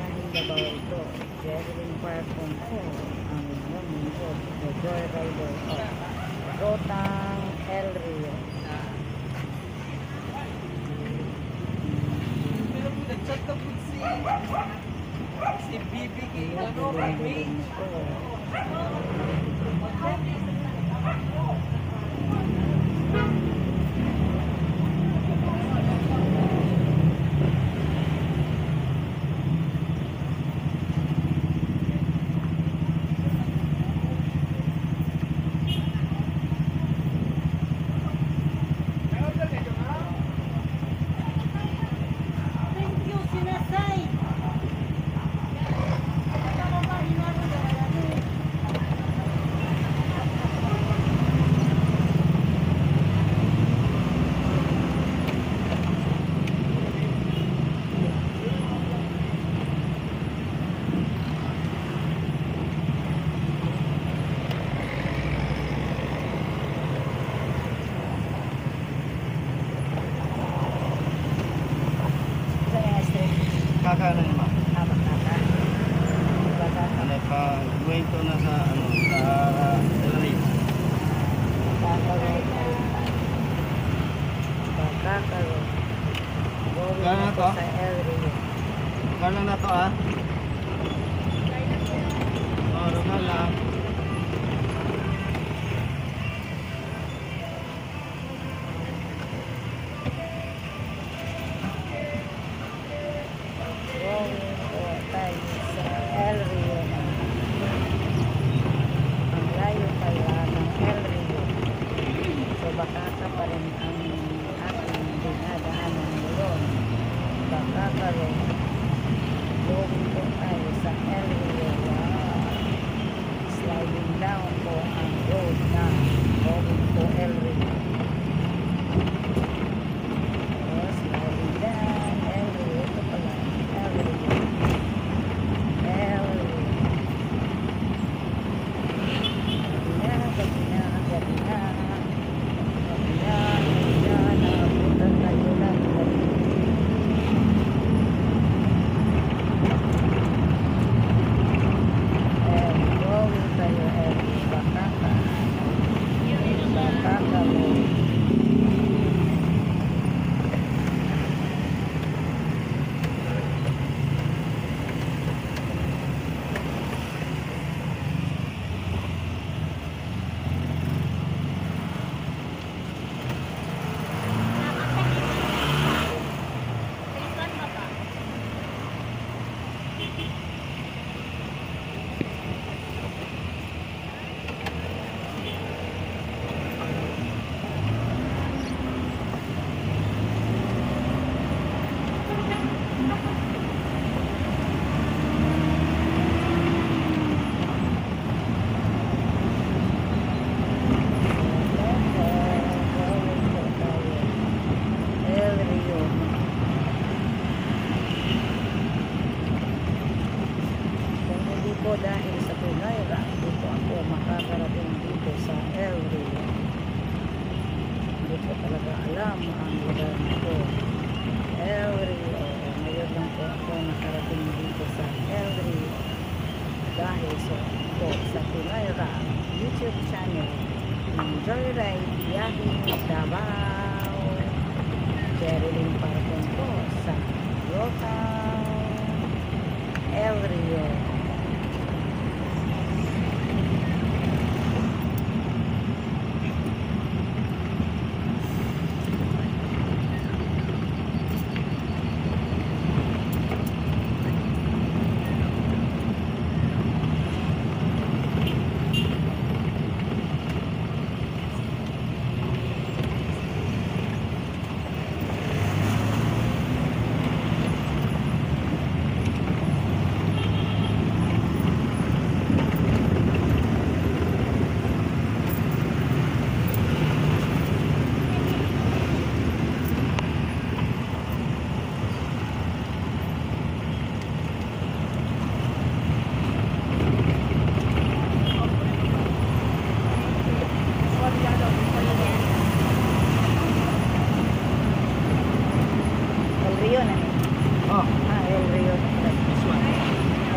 biyaheng Davao ito. Jerilyn Parkon po ang namungkot the Joyrider of Rotang El Rio. Si Bibi kay Ayan, ano, bilhin ko. Kakano naman. Habang naka. Ano pa, kwento na sa ano, sa Elris. Magkakaroon. Going Gano'n na to? sa El Rio. Kano na to ah? Oh, lugar lang. Going po tayo sa El Rio na. Ang layo pala ng El Rio. So baka ka pa rin ang ating dinadaanan ngayon. Baka ka rin. Going po tayo sa El Rio. Wow. Sliding down po ang road na going po El Rio. Oh, sliding down El Rio. Ito pala El Rio. El Rio. Gabi na. Naabutan tayo ng gabi. Going tayo Bakaka. Bakaka Road. El Rio. Kung hindi po dahil sa Pinoy Rock, hindi po ako makakarating dito sa El Rio. Hindi ko talaga alam ang lugar na ito. El Rio. Ngayon lang po ako nakarating dito sa El Rio. Dahil po sa Pinoy Rock YouTube channel ng Joyride Biyahing Davao. Jerilyn Parkon po sa Rotang El Rio.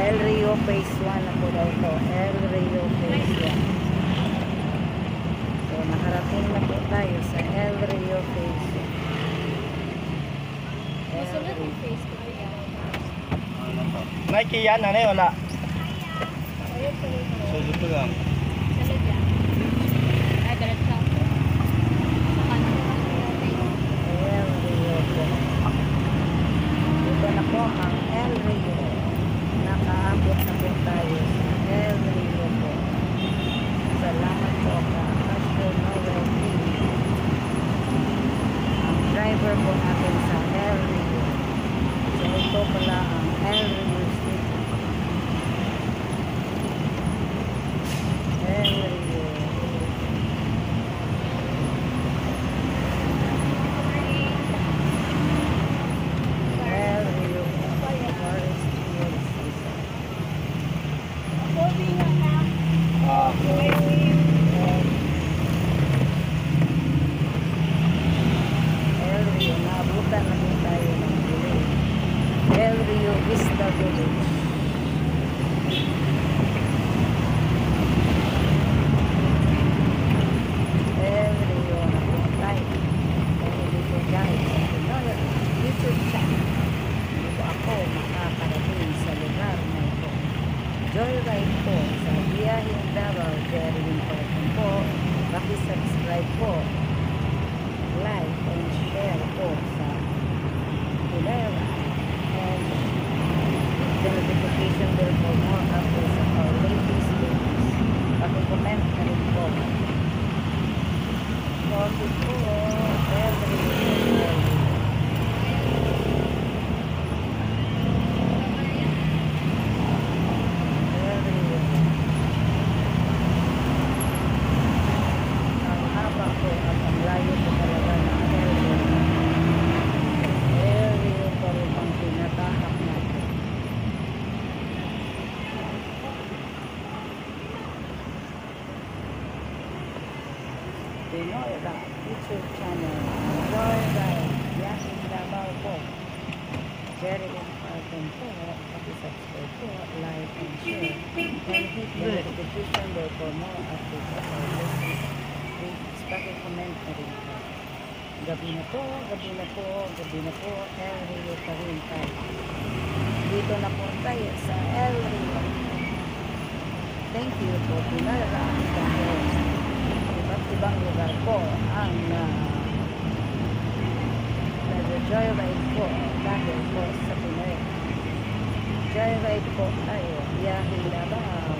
El Rio Phase 1 na po daw ito. El Rio Phase 1. So, nakarating na po tayo sa El Rio Phase 1. Susunod yung face to face. Nike yan, ano yun, wala. Ayun, tuloy mo. So, dito lang. Salad yan. Ay, galat ka. Sa kanan naman yung face. El Rio po. Dito na po ang El Rio. Nakaabot na po tayo sa El Rio po. Salamat po ka Pastor Noel P. Ang driver po natin sa El Rio. So ito pala ang El Rio City. El Rio. El Rio Forest Hills. El Rio, naabutan na din tayo ng village. El Rio Vista Village. El Rio na po tayo. Dahil dito guys, sa Pinoy YouTube channel. Dito ako makakarating sa lugar na ito. Joyride po sa Biyahing Davao, Jerilyn Parton po. Paki-subscribe po. Like and share po sa Pinoy Ride. And the notification bell for more updates of our latest videos. Paki-comment na rin po. Coffee po. Every ang haba po at ang layo po talaga ng El Rio. El Rio pa rin ang pinatahak natin. Pinoy Ride YouTube channel. Joyride. Biyahing Davao po. Jerilyn Parton po. Paki-subscribe po. Like and share. And hit the notification bell for more updates of our latest videos. Paki-comment na rin po. Gabi na po, gabi na po, gabi na po. El Rio pa rin tayo. Dito na po tayo sa El Rio. Thank you po. Pinaraan dahil iba't ibang lugar po ang nag-joyride po dahil po sa Pinoy. Joyride po tayo. Biyahing Davao.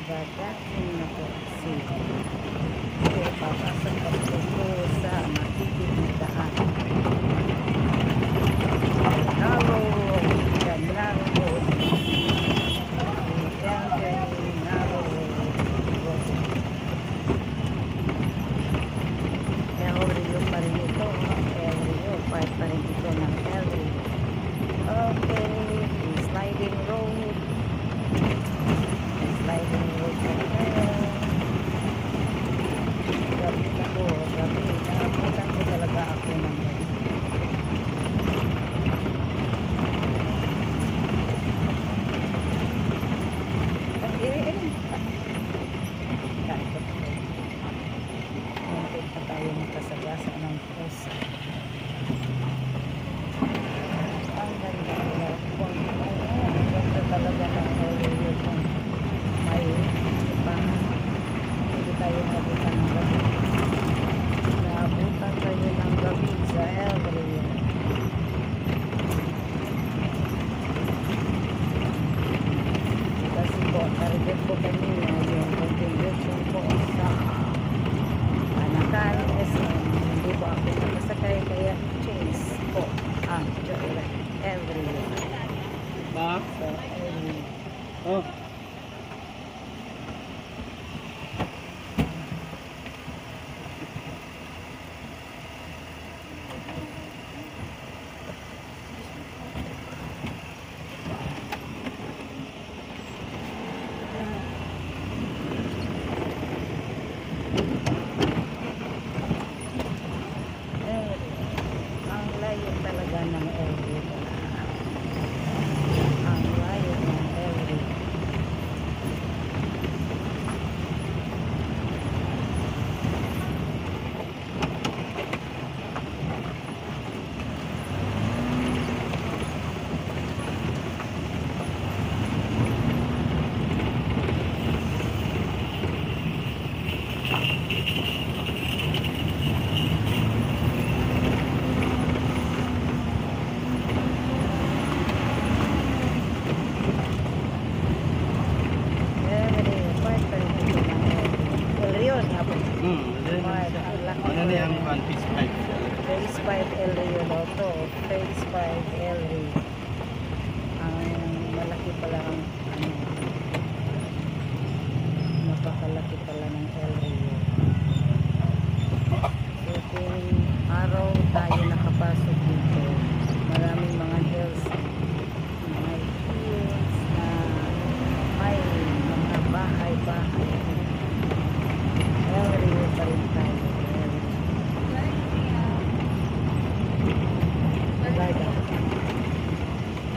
Bagasin na po si papasok pa po sa makikita Narrow road. Yan, narrow road. Narrow road. El Rio pa rin ito. El Rio, part pa rin ito ng El Rio. Okay, sliding road. Sliding road pa rin. Gabi na po, gabi. Nakapuntan ko talaga ako ng gabi. Dili na siya. Ano ni ang pan piece pipe siya. Phase 5 El Rio Loto. Phase 5 El Rio. Ang malaki pala ang ano, napakalaki pala ng El Rio. So, kung araw tayo nakapasok dito, maraming mga hills na may mga bahay-bahay. El Rio pa rin tayo.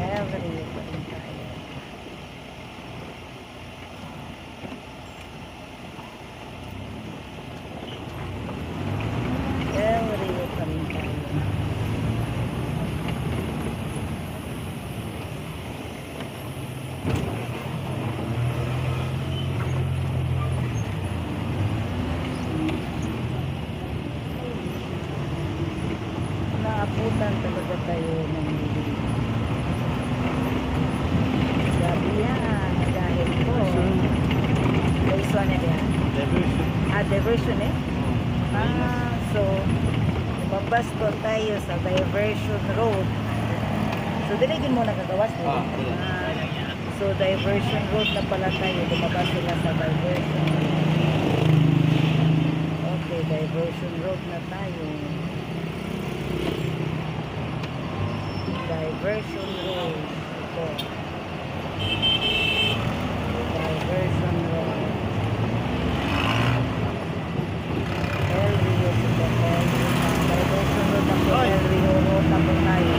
El Rio pa rin tayo. El Rio pa rin tayo. Naabutan talaga tayo ng bibig. Sabi yan, dahil po. Phase 1 na yan. Diversion. Diversion eh. So, lumabas po tayo sa diversion road. So, diligin mo nakagawas eh. So, diversion road na pala tayo. Lumabas sila sa diversion road. Okay, diversion road na tayo. Diversion road. Ito. Diversion road. El Rio ito. Diversion road na po. El Rio road na po tayo.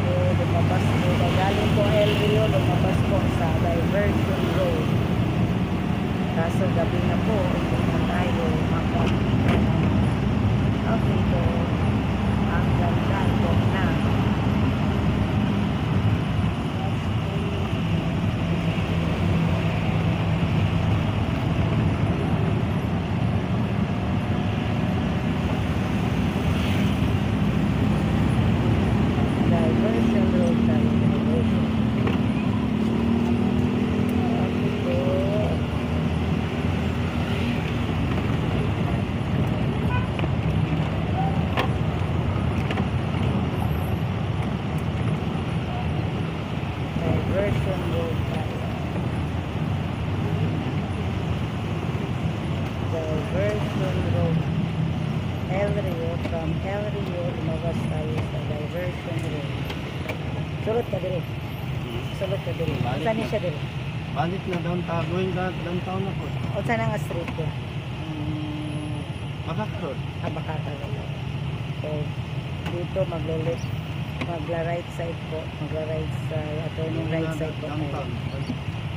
So, lumabas po. Galing po El Rio, lumabas po sa diversion road. Kaso gabi na po. Ito na tayo. Okay po. Ang ganda po na. Diversion road tayo. Diversion. Okay po. Diversion road tayo. Diversion road. El Rio, from El Rio, lumabas tayo sa diversion road. Sulot ka dire. Sulot ka dire. Saan niya siya dire? Balik na downtown. Going downtown na po. O saan ang street ko? Bakak Road. Abakata road. So, dito magla-right side po. Magla-right side. Turning right side po tayo. Downtown.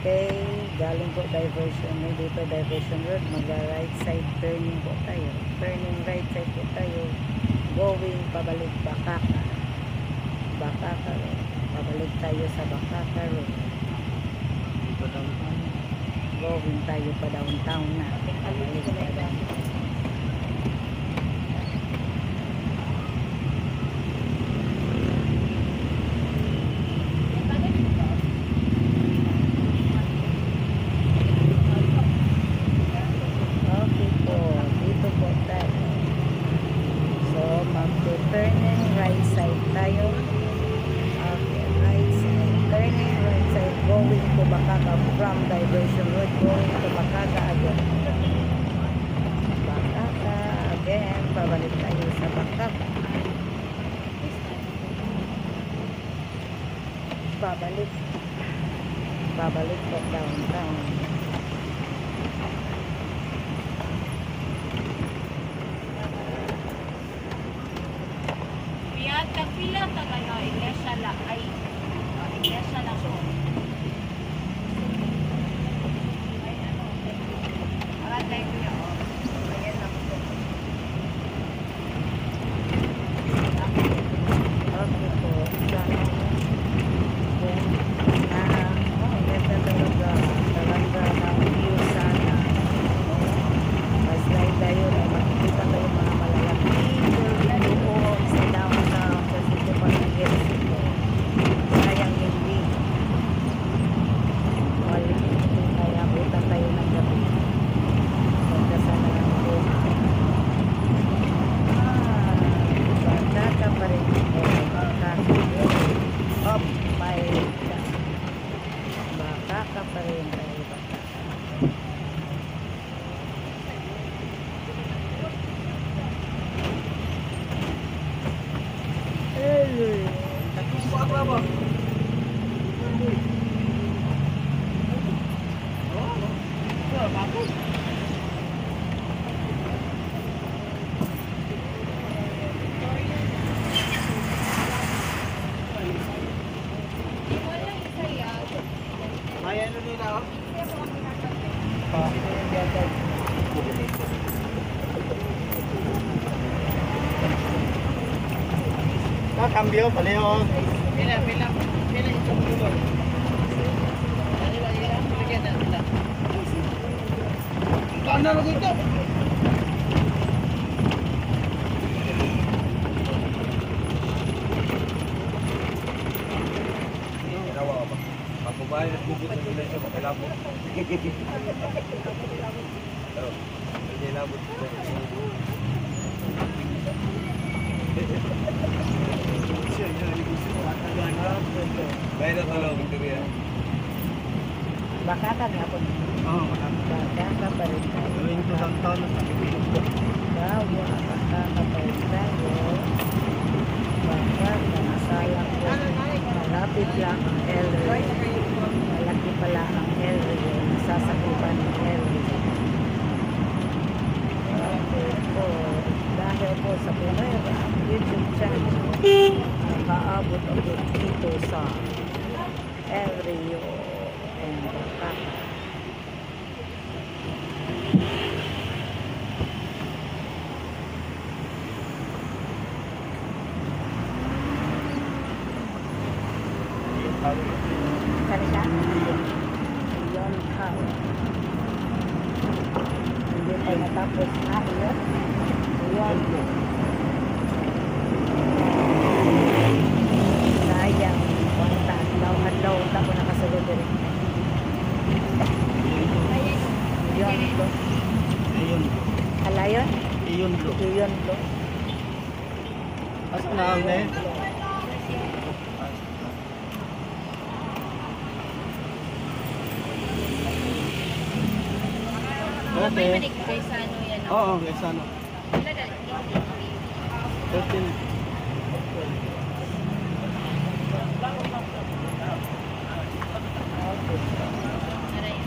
Okay, galing po diversion road. Dito diversion road. Magla-right side turning po tayo. Turning right side po tayo. Going pabalik Bakaka. Bakaka road. Pabalik tayo sa Bakaka road. Dito downtown. Going tayo pa downtown na. Pabalik pa downtown. Okay po, dito po tayo. So, mag-turning right side tayo. Okay, right side. Turning right side, going to Bakaka from diversion road, going to Bakaka again. Bakaka again, pabalik tayo sa Bakaka. Babalik po downtown. Piyat kapila ta kayo iglesia la ay iglesia la so. Ay ano. Para tayo niya. Ayan na po. Okay po. Sana. Ang ganda talaga. Wala isa yan. May ano nila oh. Kasi ako ang pinakasin. Cambio, pareho. Pila isang pulo. Bigyan na sila. Kaan na lang ito. Pakubayan at bubot ng sila siya, makalabot. Hindi labot. Bayan na talo, Victoria. Baka ka nga po. Oo, Baka ka pa rin tayo. gawin ko lang taon na sa Pilipinas. Bawa, baka ka pa rin tayo. Baka ka nasala ko. Malapit lang ang Elry. Malaki pala ang Elry. Nasasakupan ng Elry. Okay po. Dahil po sa Pinoy YouTube channel, nakaabot ako dito sa El Rio and Bacata. Kanina, yon tower. Hindi pa natapos na yun. Yon. Sayang. Wanta. Adlaw ko nakasulod din. Yon. Iyon. Alayon? Iyon bro. Yon. Asa na ang ne? May Okay. manik kay sa ano yan. Oo, guys, ano? Wala na. 13. Aray.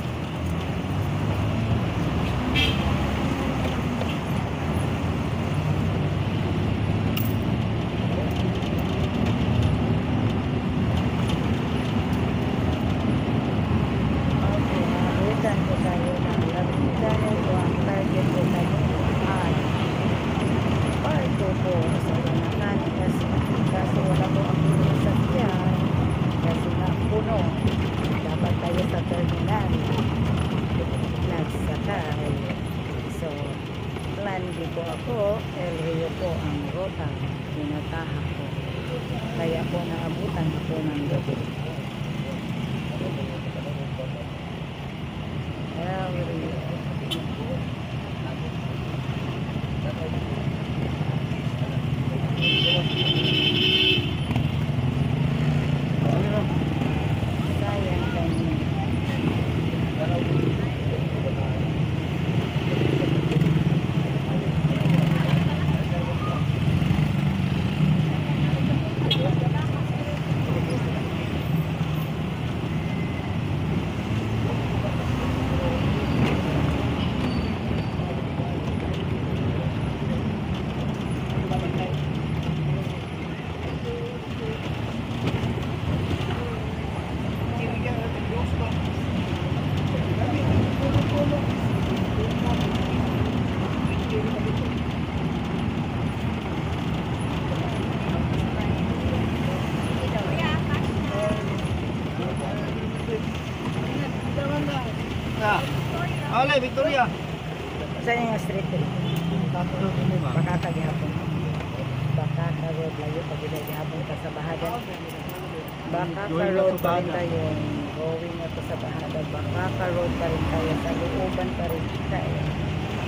Okay, nakabutan ko tayo ng labitan ito ang target ko tayo ay part 2 po sa Lanakan kasi wala po ang pinasakyan kasi nga puno dapat tayo sa terminal nagsakay so plan B po ako El Rio po ang rota pinatahan ko kaya po naabutan ako ng gabi El Rio. Sayang kami. Ale, Victoria. Saan yung street trip? Bacata gihapon. Bacata road layo pag gihapon ka sa Bahadan. Bacata road pa rin tayo. Going na to sa Bahadan. Bacata road pa rin tayo. Sa looban pa rin tayo.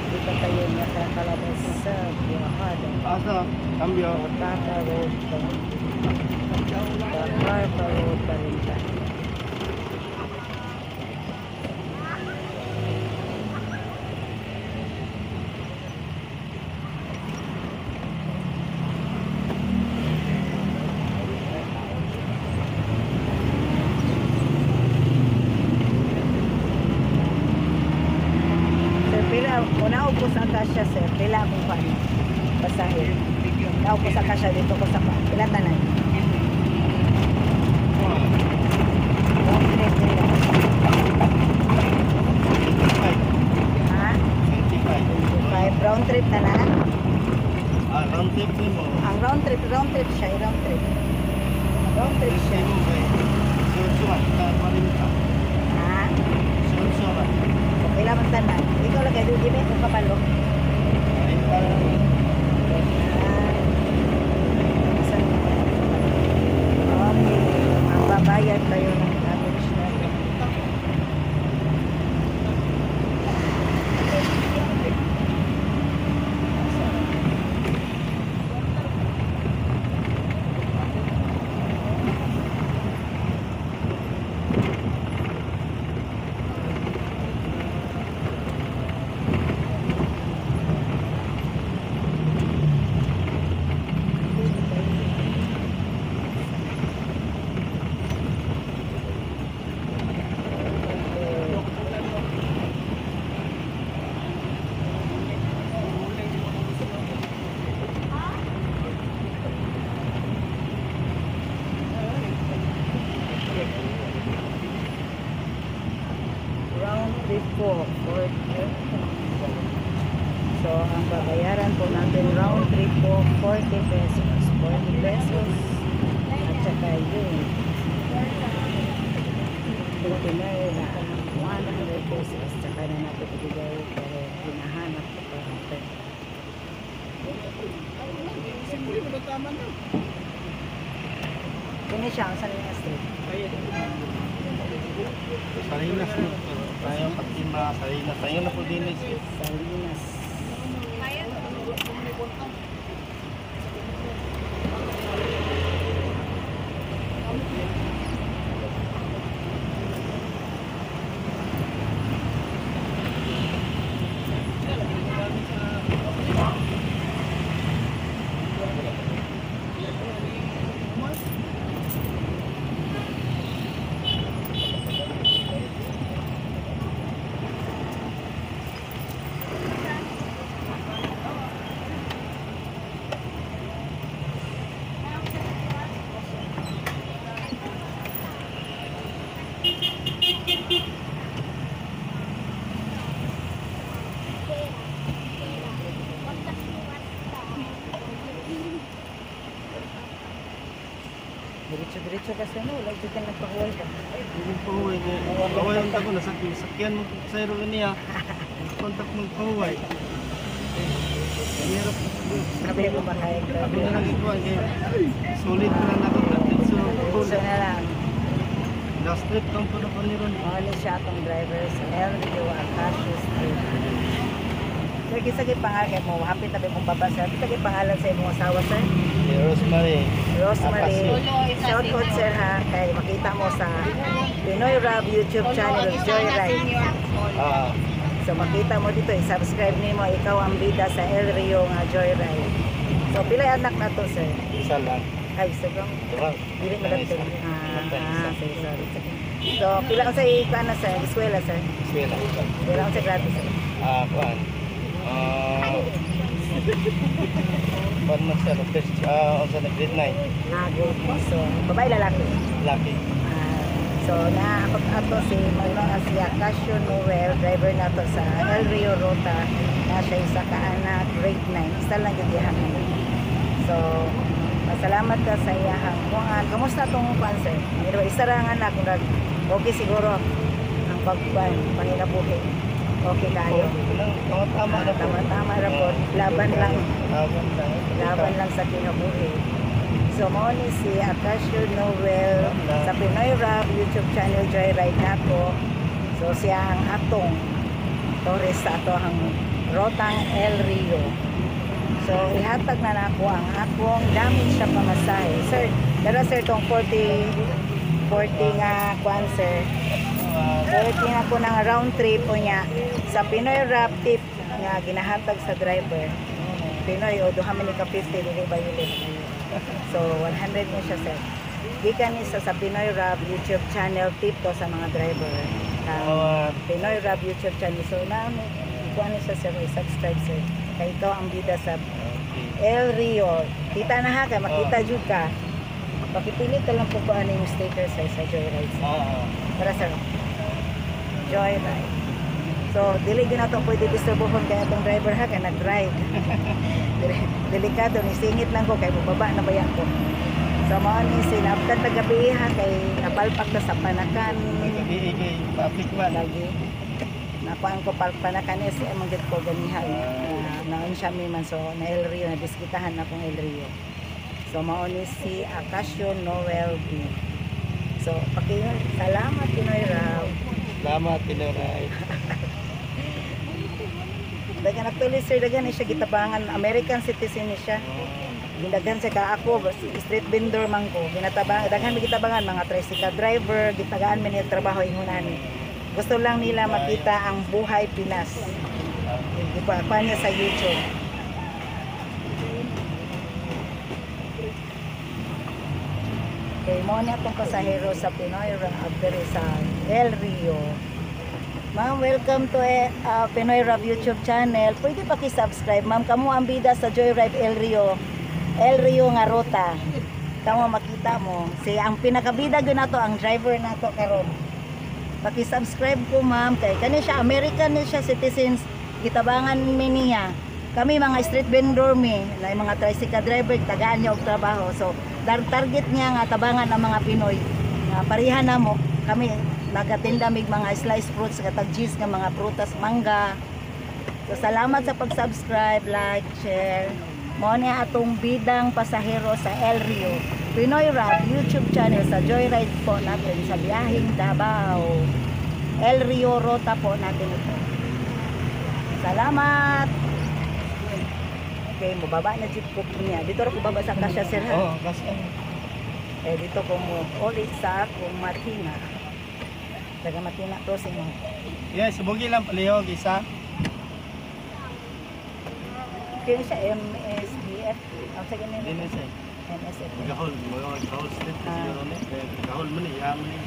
Hindi pa tayo nakakalabas sa Bahadan. Asa, cambio. Bacata road pa rin. Bacata road pa rin tayo. Unaog ko sa Acacia, sir. Pila akong paano. Basahin. Unaog ko sa Acacia dito ko sa pila tanan. Round trip nila. Ha? 25. Round trip na na? Round trip mo. Ang round trip siya. Round trip. Round trip siya. Suwan, ka. Ha? Suwan. Pila man tanan. Ikaw lagay doon, Jimmy, kung kapalo. Okay, magbabayad kayo ng damage natin. Round trip po, 40. So, ang babayaran po natin round trip po, 40 pesos. 40 pesos. At saka yun. Buti na yun na 100 pesos. Saka na natin ibigay pero hinahanap ko pa natin. Kini siya, ang Salinas Street. Salinas na. Tayo pagtima, Salinas. Tayo na po din. Salinas. Diretso kasi no, wala dito nagpakuwal ka. Hindi po huwag. Kaway ang tako na sakyan mo sa iro niya. Kontak mo kaway. Mahirap. Sabi ko makayag ka. Sabi na lang ikuha. Solid ko lang nakapatid. Diretso na lang. Last trip kang po na po ni Ron. Only siya atong driver sa LRIO Acacia Street. Sir, kisagay pangalan mo. Happy tabi mong babasa. Kisagay pangalan sa imong asawa, sir? Si Rosemary. Rosemary. Acacio. Shout out, sir, ha? Kaya makita mo sa Pinoy Rab YouTube channel of Joyride. So, makita mo dito. I-subscribe nimo. Ikaw ang bida sa LRIO nga Joyride. So, pila anak na to, sir? Isa lang. Ay, isa lang. Diba? Dili malapit. Sorry. So, pila ka sa ikana, sir? Eskwela, sir? Swela. Pila ka sa gratis, sir? Kuan. Kuan mo siya. Sa grade 9. Good po. So, babae lalaki. Lucky. So, naakot ato si si Acacio Noel, driver na to sa El Rio Ruta, na siya isa ka anak, grade 9. Isa lang yung dihangan. So, masalamat ka sa iyahang. Kamusta itong cancer? Pero isa lang anak, okay siguro ang panginabuhi. Okay tayo. Tama na po. Tama na po. Laban lang. Laban Lang sa kinabuhi. So, mo ni si Acacio Noel sa Pinoy Rab YouTube channel Joyride nato. So, siya ang atong tourist sa ato ang Rotang El Rio. So, ihatag na nako ang akong damage sa pamasahe. Sir, dara sir tong 40 nga kwan sir. 40 na po ng round trip po niya sa Pinoy Rab tip nga ginahatag sa driver. Pinoy o duha man ni ka 50 dili ba yun? So 100 mo siya sir. Gikan ni sa Pinoy Rab YouTube channel tip to sa mga driver. Pinoy Rab YouTube channel. So na kuha niya siya sir, subscribe sir. Kaya ikaw ang bida sa Okay. El Rio. Kita na ha, kaya makita jud ka. Pakipili ka lang po kung ano yung sticker sir sa Joyride. Sir. Oo. Para sir. Joyride. So, dili din na ito pwede disturbuhon kaya itong driver ha, kaya nag-drive. Delikado, nisingit lang ko, kaya bubaba na bayan ko. So, mao ni sila, after tagabi ha, kay napalpak na sa panakan. Nagkabiigay, public man. Lagi. Nakuhaan ko panakan is, manggit ko ganiha. Naon siya man, so, na El Rio, nadiskitahan na kong El Rio. So, mao ni si Acacio Noel B. So, salamat Pinoy Raw. Salamat, Pinoy. Dagan actually sir, dagan siya gitabangan, American citizen ni siya. Gindagan siya ka ako, street vendor man ko. Ginatabangan, daghan mi gitabangan mga tricycle driver, gitagaan mi ni trabaho ingunan. Gusto lang nila makita ang buhay Pinas. Ipa niya sa YouTube. Okay, mo na itong pasahero sa Pinoy Rav sa El Rio. Ma'am, welcome to Pinoy Rav YouTube channel. Pwede paki-subscribe. Ma'am, kamo ang bida sa Joyride El Rio. El Rio nga ruta. Kamo makita mo. Si ang pinakabida gyud nato ang driver nato karon. Paki-subscribe ko ma'am kay kani siya American ni siya citizens. Gitabangan mi niya. Kami mga street vendor mi, na mga tricycle driver tagaan niya og trabaho. So, target niya nga tabangan ang mga Pinoy. Nga pareha na mo kami nagatinda mig mga sliced fruits katag juice nga mga prutas, mangga. So salamat sa pag-subscribe, like, share. Mao ni atong bidang pasahero sa El Rio. Pinoy Rav YouTube channel sa Joyride po natin sa biyaheng Davao. El Rio Rota po natin ito. Salamat. Okay, mababa na jeep ko niya. Dito ro ko baba sa Acacia sir. Oo, kasi Dito ko mo ulit sa kung Martina. Taga Martina crossing mo. yes, subugi lang palihog isa. Kaya siya MSDF. Ang sa ganyan Din siya. MSF. Gahol, mo gahol state siguro ni. Gahol man ni yaman ni.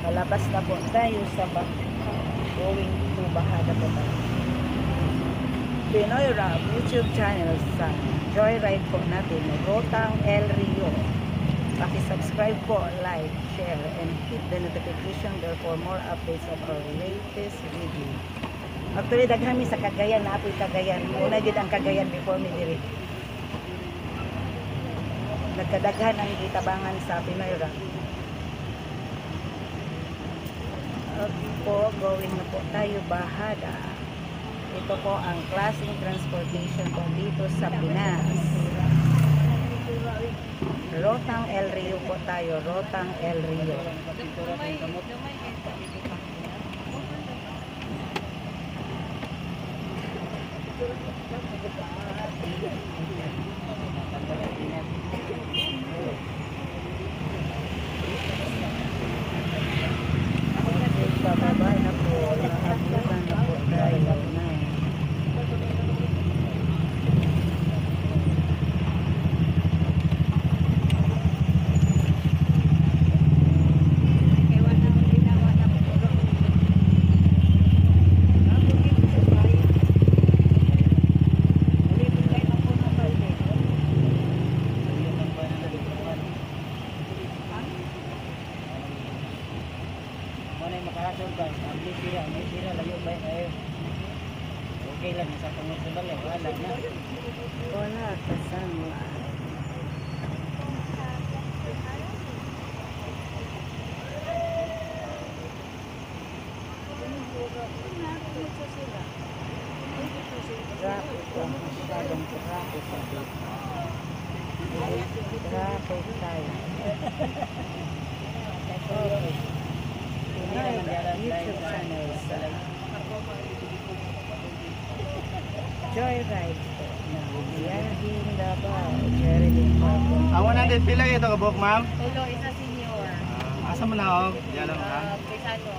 Malabas na po tayo sa going to Bahada po tayo. Pinoy Rav YouTube channel sa Joyride po natin. Rotang El Rio. Paki-subscribe po, like, share, and hit the notification bell for more updates of our latest video. Actually, daghan mi sa Cagayan, na apoy Cagayan. Una gid ang Cagayan before mi diri. Nagkadaghan ang gitabangan sa Pinoy Rav. Po, going na po tayo Bahada. Ito po ang klaseng transportation po dito sa Pinas. Rotang El Rio po tayo, Rotang El Rio. Bababa na po, nakabutan na po tayo na. Makahasol ba? Ang sira layo ba? Okay lang sa pangutubal wala na. Wala kasama. Traffic po. Masyadong traffic po. Traffic tayo. YouTube channel sa Joyride po na biyaheng Davao, Jerilyn Parko. Ang 100 pila ito ka buhok ma'am? Tulo, isa senior. Asa mo na og? Diyan lang ha. Pesado.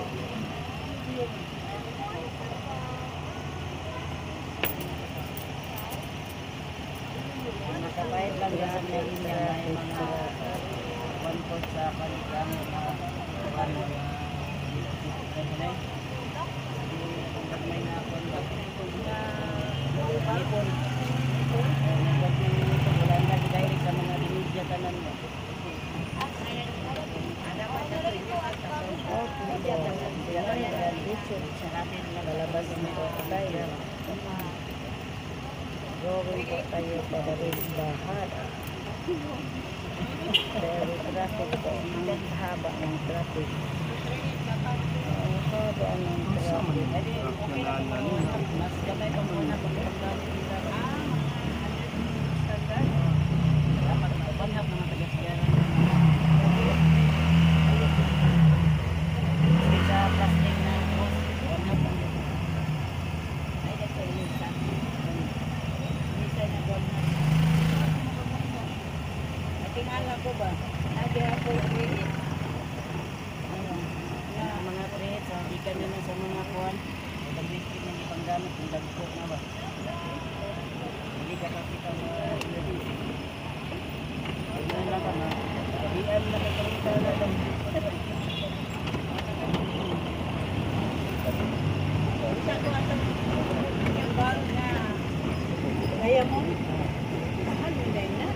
Nakabayad lang yan na linya na mga 1/4 sa kanilang mga YouTube Sa channel. atin lang Lalabas na po tayo. Going po tayo para rin bahara. Very traffic po. Ang haba ng traffic. Ang haba ng traffic. Okay lang po. Mas gamay pa muna kung ang gamit nila. Dapat mabanhap mga taga-siyara. Sa plastic na cross, banhap ang ay ito yung isa. Isa na banhap. Natingala ko ba? Lagi ako ulit. Na mga treats, ikan na sa mga kuwan. Nag-biscuit na ipanggamit, yung dagko na ba? Hindi ka kapit ang ayun lang ka na. Kabian na kakalita na lang. Isa ko ato. Yung baro na. Kaya mo? Ano din na?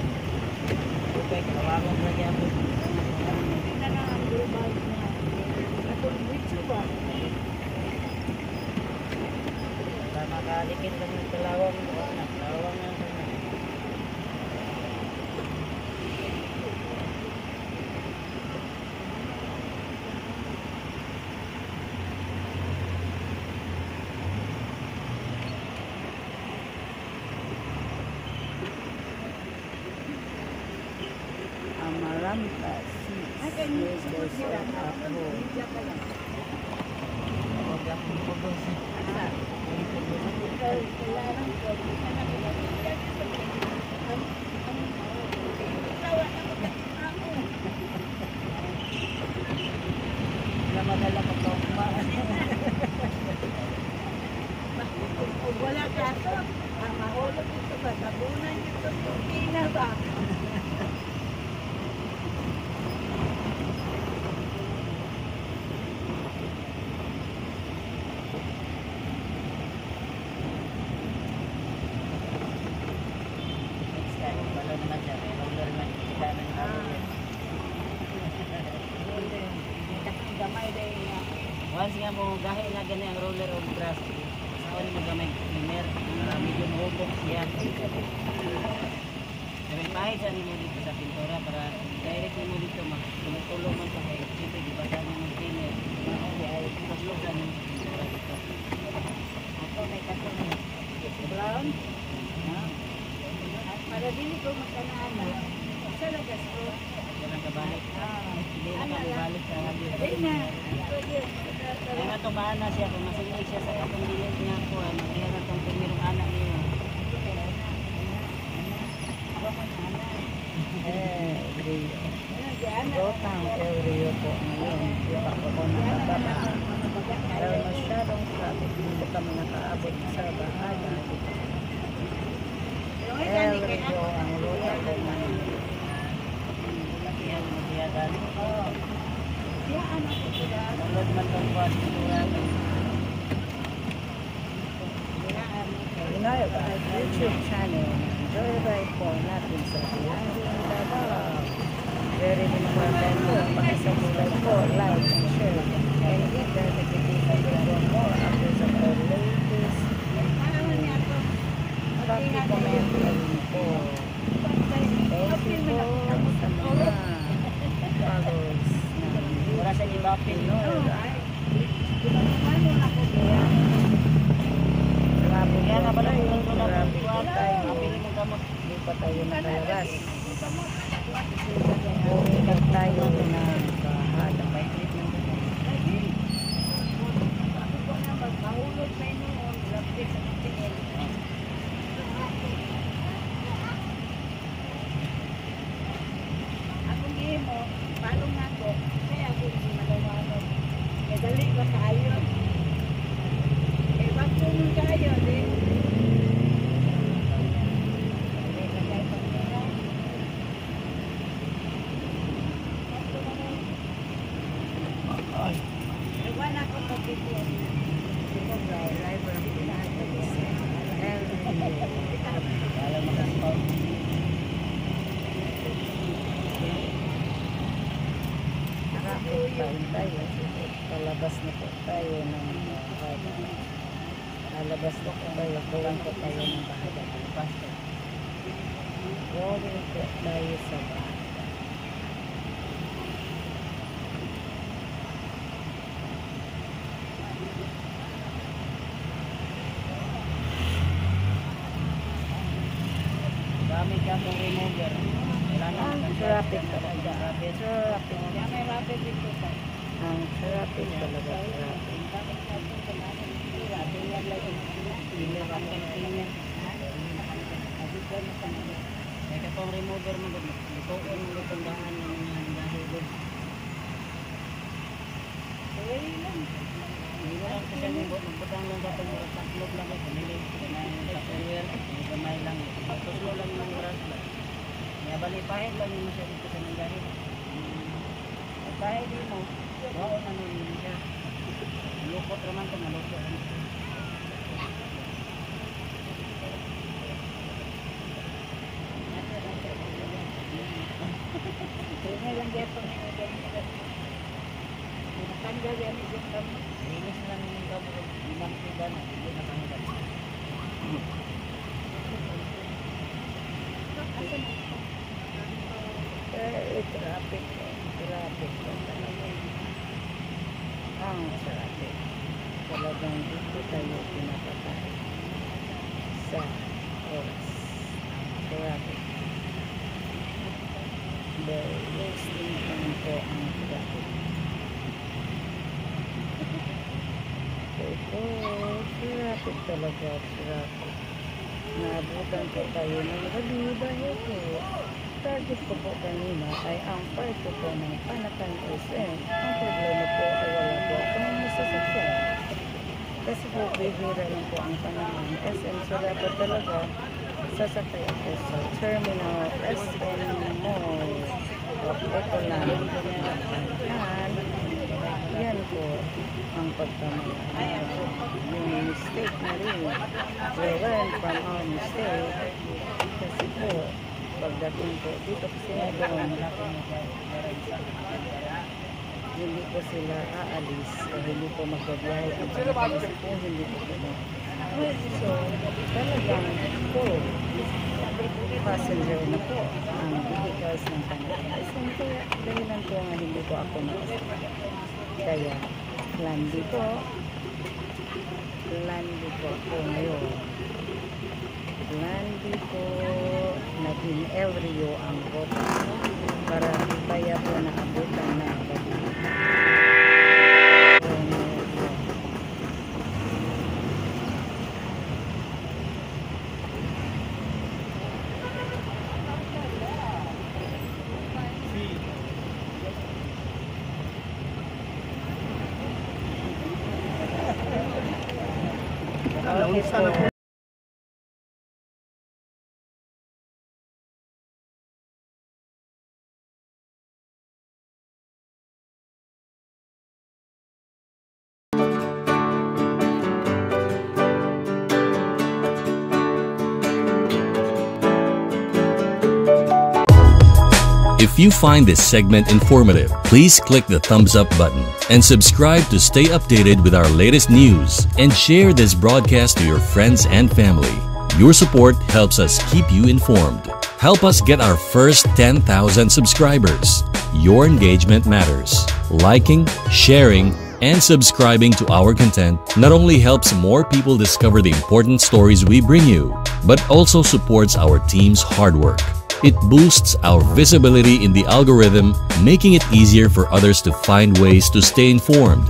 Okay, kawawan na yan. Tingnan na ang global na. Atong video ba? Tama kalikit lang ng kalawang. Kalawang na. Amaranta Seeds. Yes, yes, ako. Huwag lang kong pagod. Wala madala ka pa kumaan. Kung wala ka ito, mahulog ito ba? Tabunan ito, tukina ba? Next time, wala naman siya. Roller na kita ng Gamay din nga. once nga mo gahe na gani ang roller of grass. Sa mo gamay cleaner. Medyo mahubog siya. Kaya pahit sa ninyo dito sa pintura para direct mo dito magtulong man sa kayo. Siyempre, di ba tayo ng cleaner? Ay, paglugan yung pintura dito. Ako may katong brown. Ha? At para dili ko magkanana. Sa lagas ko. Kailan ka balik? Hindi na kami balik sa radio. Ay na. Kaya nga tumaan na siya, kung masinig siya sa katong dilit niya po, magkaya na itong primerong anak niya. Rotang Rio po ngayon. Iba ko po nakababa. Dahil masyadong traffic, hindi kami nakaabot sa bahana. El Rio ang ruta ko ngayon. Kaya magkiyagan. Siyaan ako sila. Tulad man itong buwan, pintura. Inayo ka na YouTube channel. Joyride po natin sa Biyahing Davao. Very important po. Pakisubscribe po, like, and share. And hit the notification bell for more updates of our latest comment lang po. Thank you po sa mga followers namin. Wala sa ibapin, no? Grabe Kaya nga pala, tayo, kung wala grabe po tayo. mapili mo gamot. Hindi pa tayo nakalabas. Bumikag tayo na bahala. Akong imo, palong ako, kaya ako hindi malawanon. Eh, dali ba kayo? Eh, magpunong kayo, din. Iwan ako pagkikip. Live lang pinatagis. El kain tayo. Palabas na po tayo ng bahaga. Lalabas na po tayo. Gawin po tayo ng bahaga. Gawin po tayo sa bahaga. Dami ka mong remover. Kailangan Ang traffic talaga. Traffic. Kaya may rapid dito pa. Ang traffic talaga. May katong remover mo doon. Ituon mo itong daan ng mga dahil. Hindi mo lang kasi magbutang lang sa itong mga taklog lang ito. Hindi sa fireware. Hindi kamay lang. Tuslo lang ng oras. Kaya balipahin lang mo siya dito sa mga dahil. Pagkahin din mo. Wow, ano yun siya. Malukot naman ito. Malukot. Kaya lang dito. Natanggal yan yung kamo. Linis lang yung kamo. Limang tiba na. Hindi na tanggal. Traffic. Ang traffic. Talagang dito tayo pinapatay sa oras. Traffic. Very wasting time po ang traffic. Ito, traffic talaga, traffic. Naabutan po tayo ng gabi dahil po target ko po kanina ay ang parte po ng Panatan SM. Ang problema po ay wala po akong masasakyan. Kasi po bihira lang po ang Panatan SM. So dapat talaga sasakay ako sa Terminal SM Mall. Ito lang. Yan po ang pagkamali. Yung mistake na rin. We learn from our mistake. Kasi po, pagdating po dito kasi na doon, hindi po sila aalis o hindi po magbabiyahe at kasi po hindi po po. So, talagang po, passenger na po ang vehicles ng Panatan. Kaya dahilan po nga hindi po ako nakasakay. Kaya, landi po ako ngayon. Landi po, naging El Rio ang bota para kaya po naabutan na gabi. Okay, If you find this segment informative, please click the thumbs up button and subscribe to stay updated with our latest news and share this broadcast to your friends and family. Your support helps us keep you informed. Help us get our first 10,000 subscribers. Your engagement matters. Liking, sharing, and subscribing to our content not only helps more people discover the important stories we bring you, but also supports our team's hard work. It boosts our visibility in the algorithm, making it easier for others to find ways to stay informed.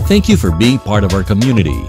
Thank you for being part of our community.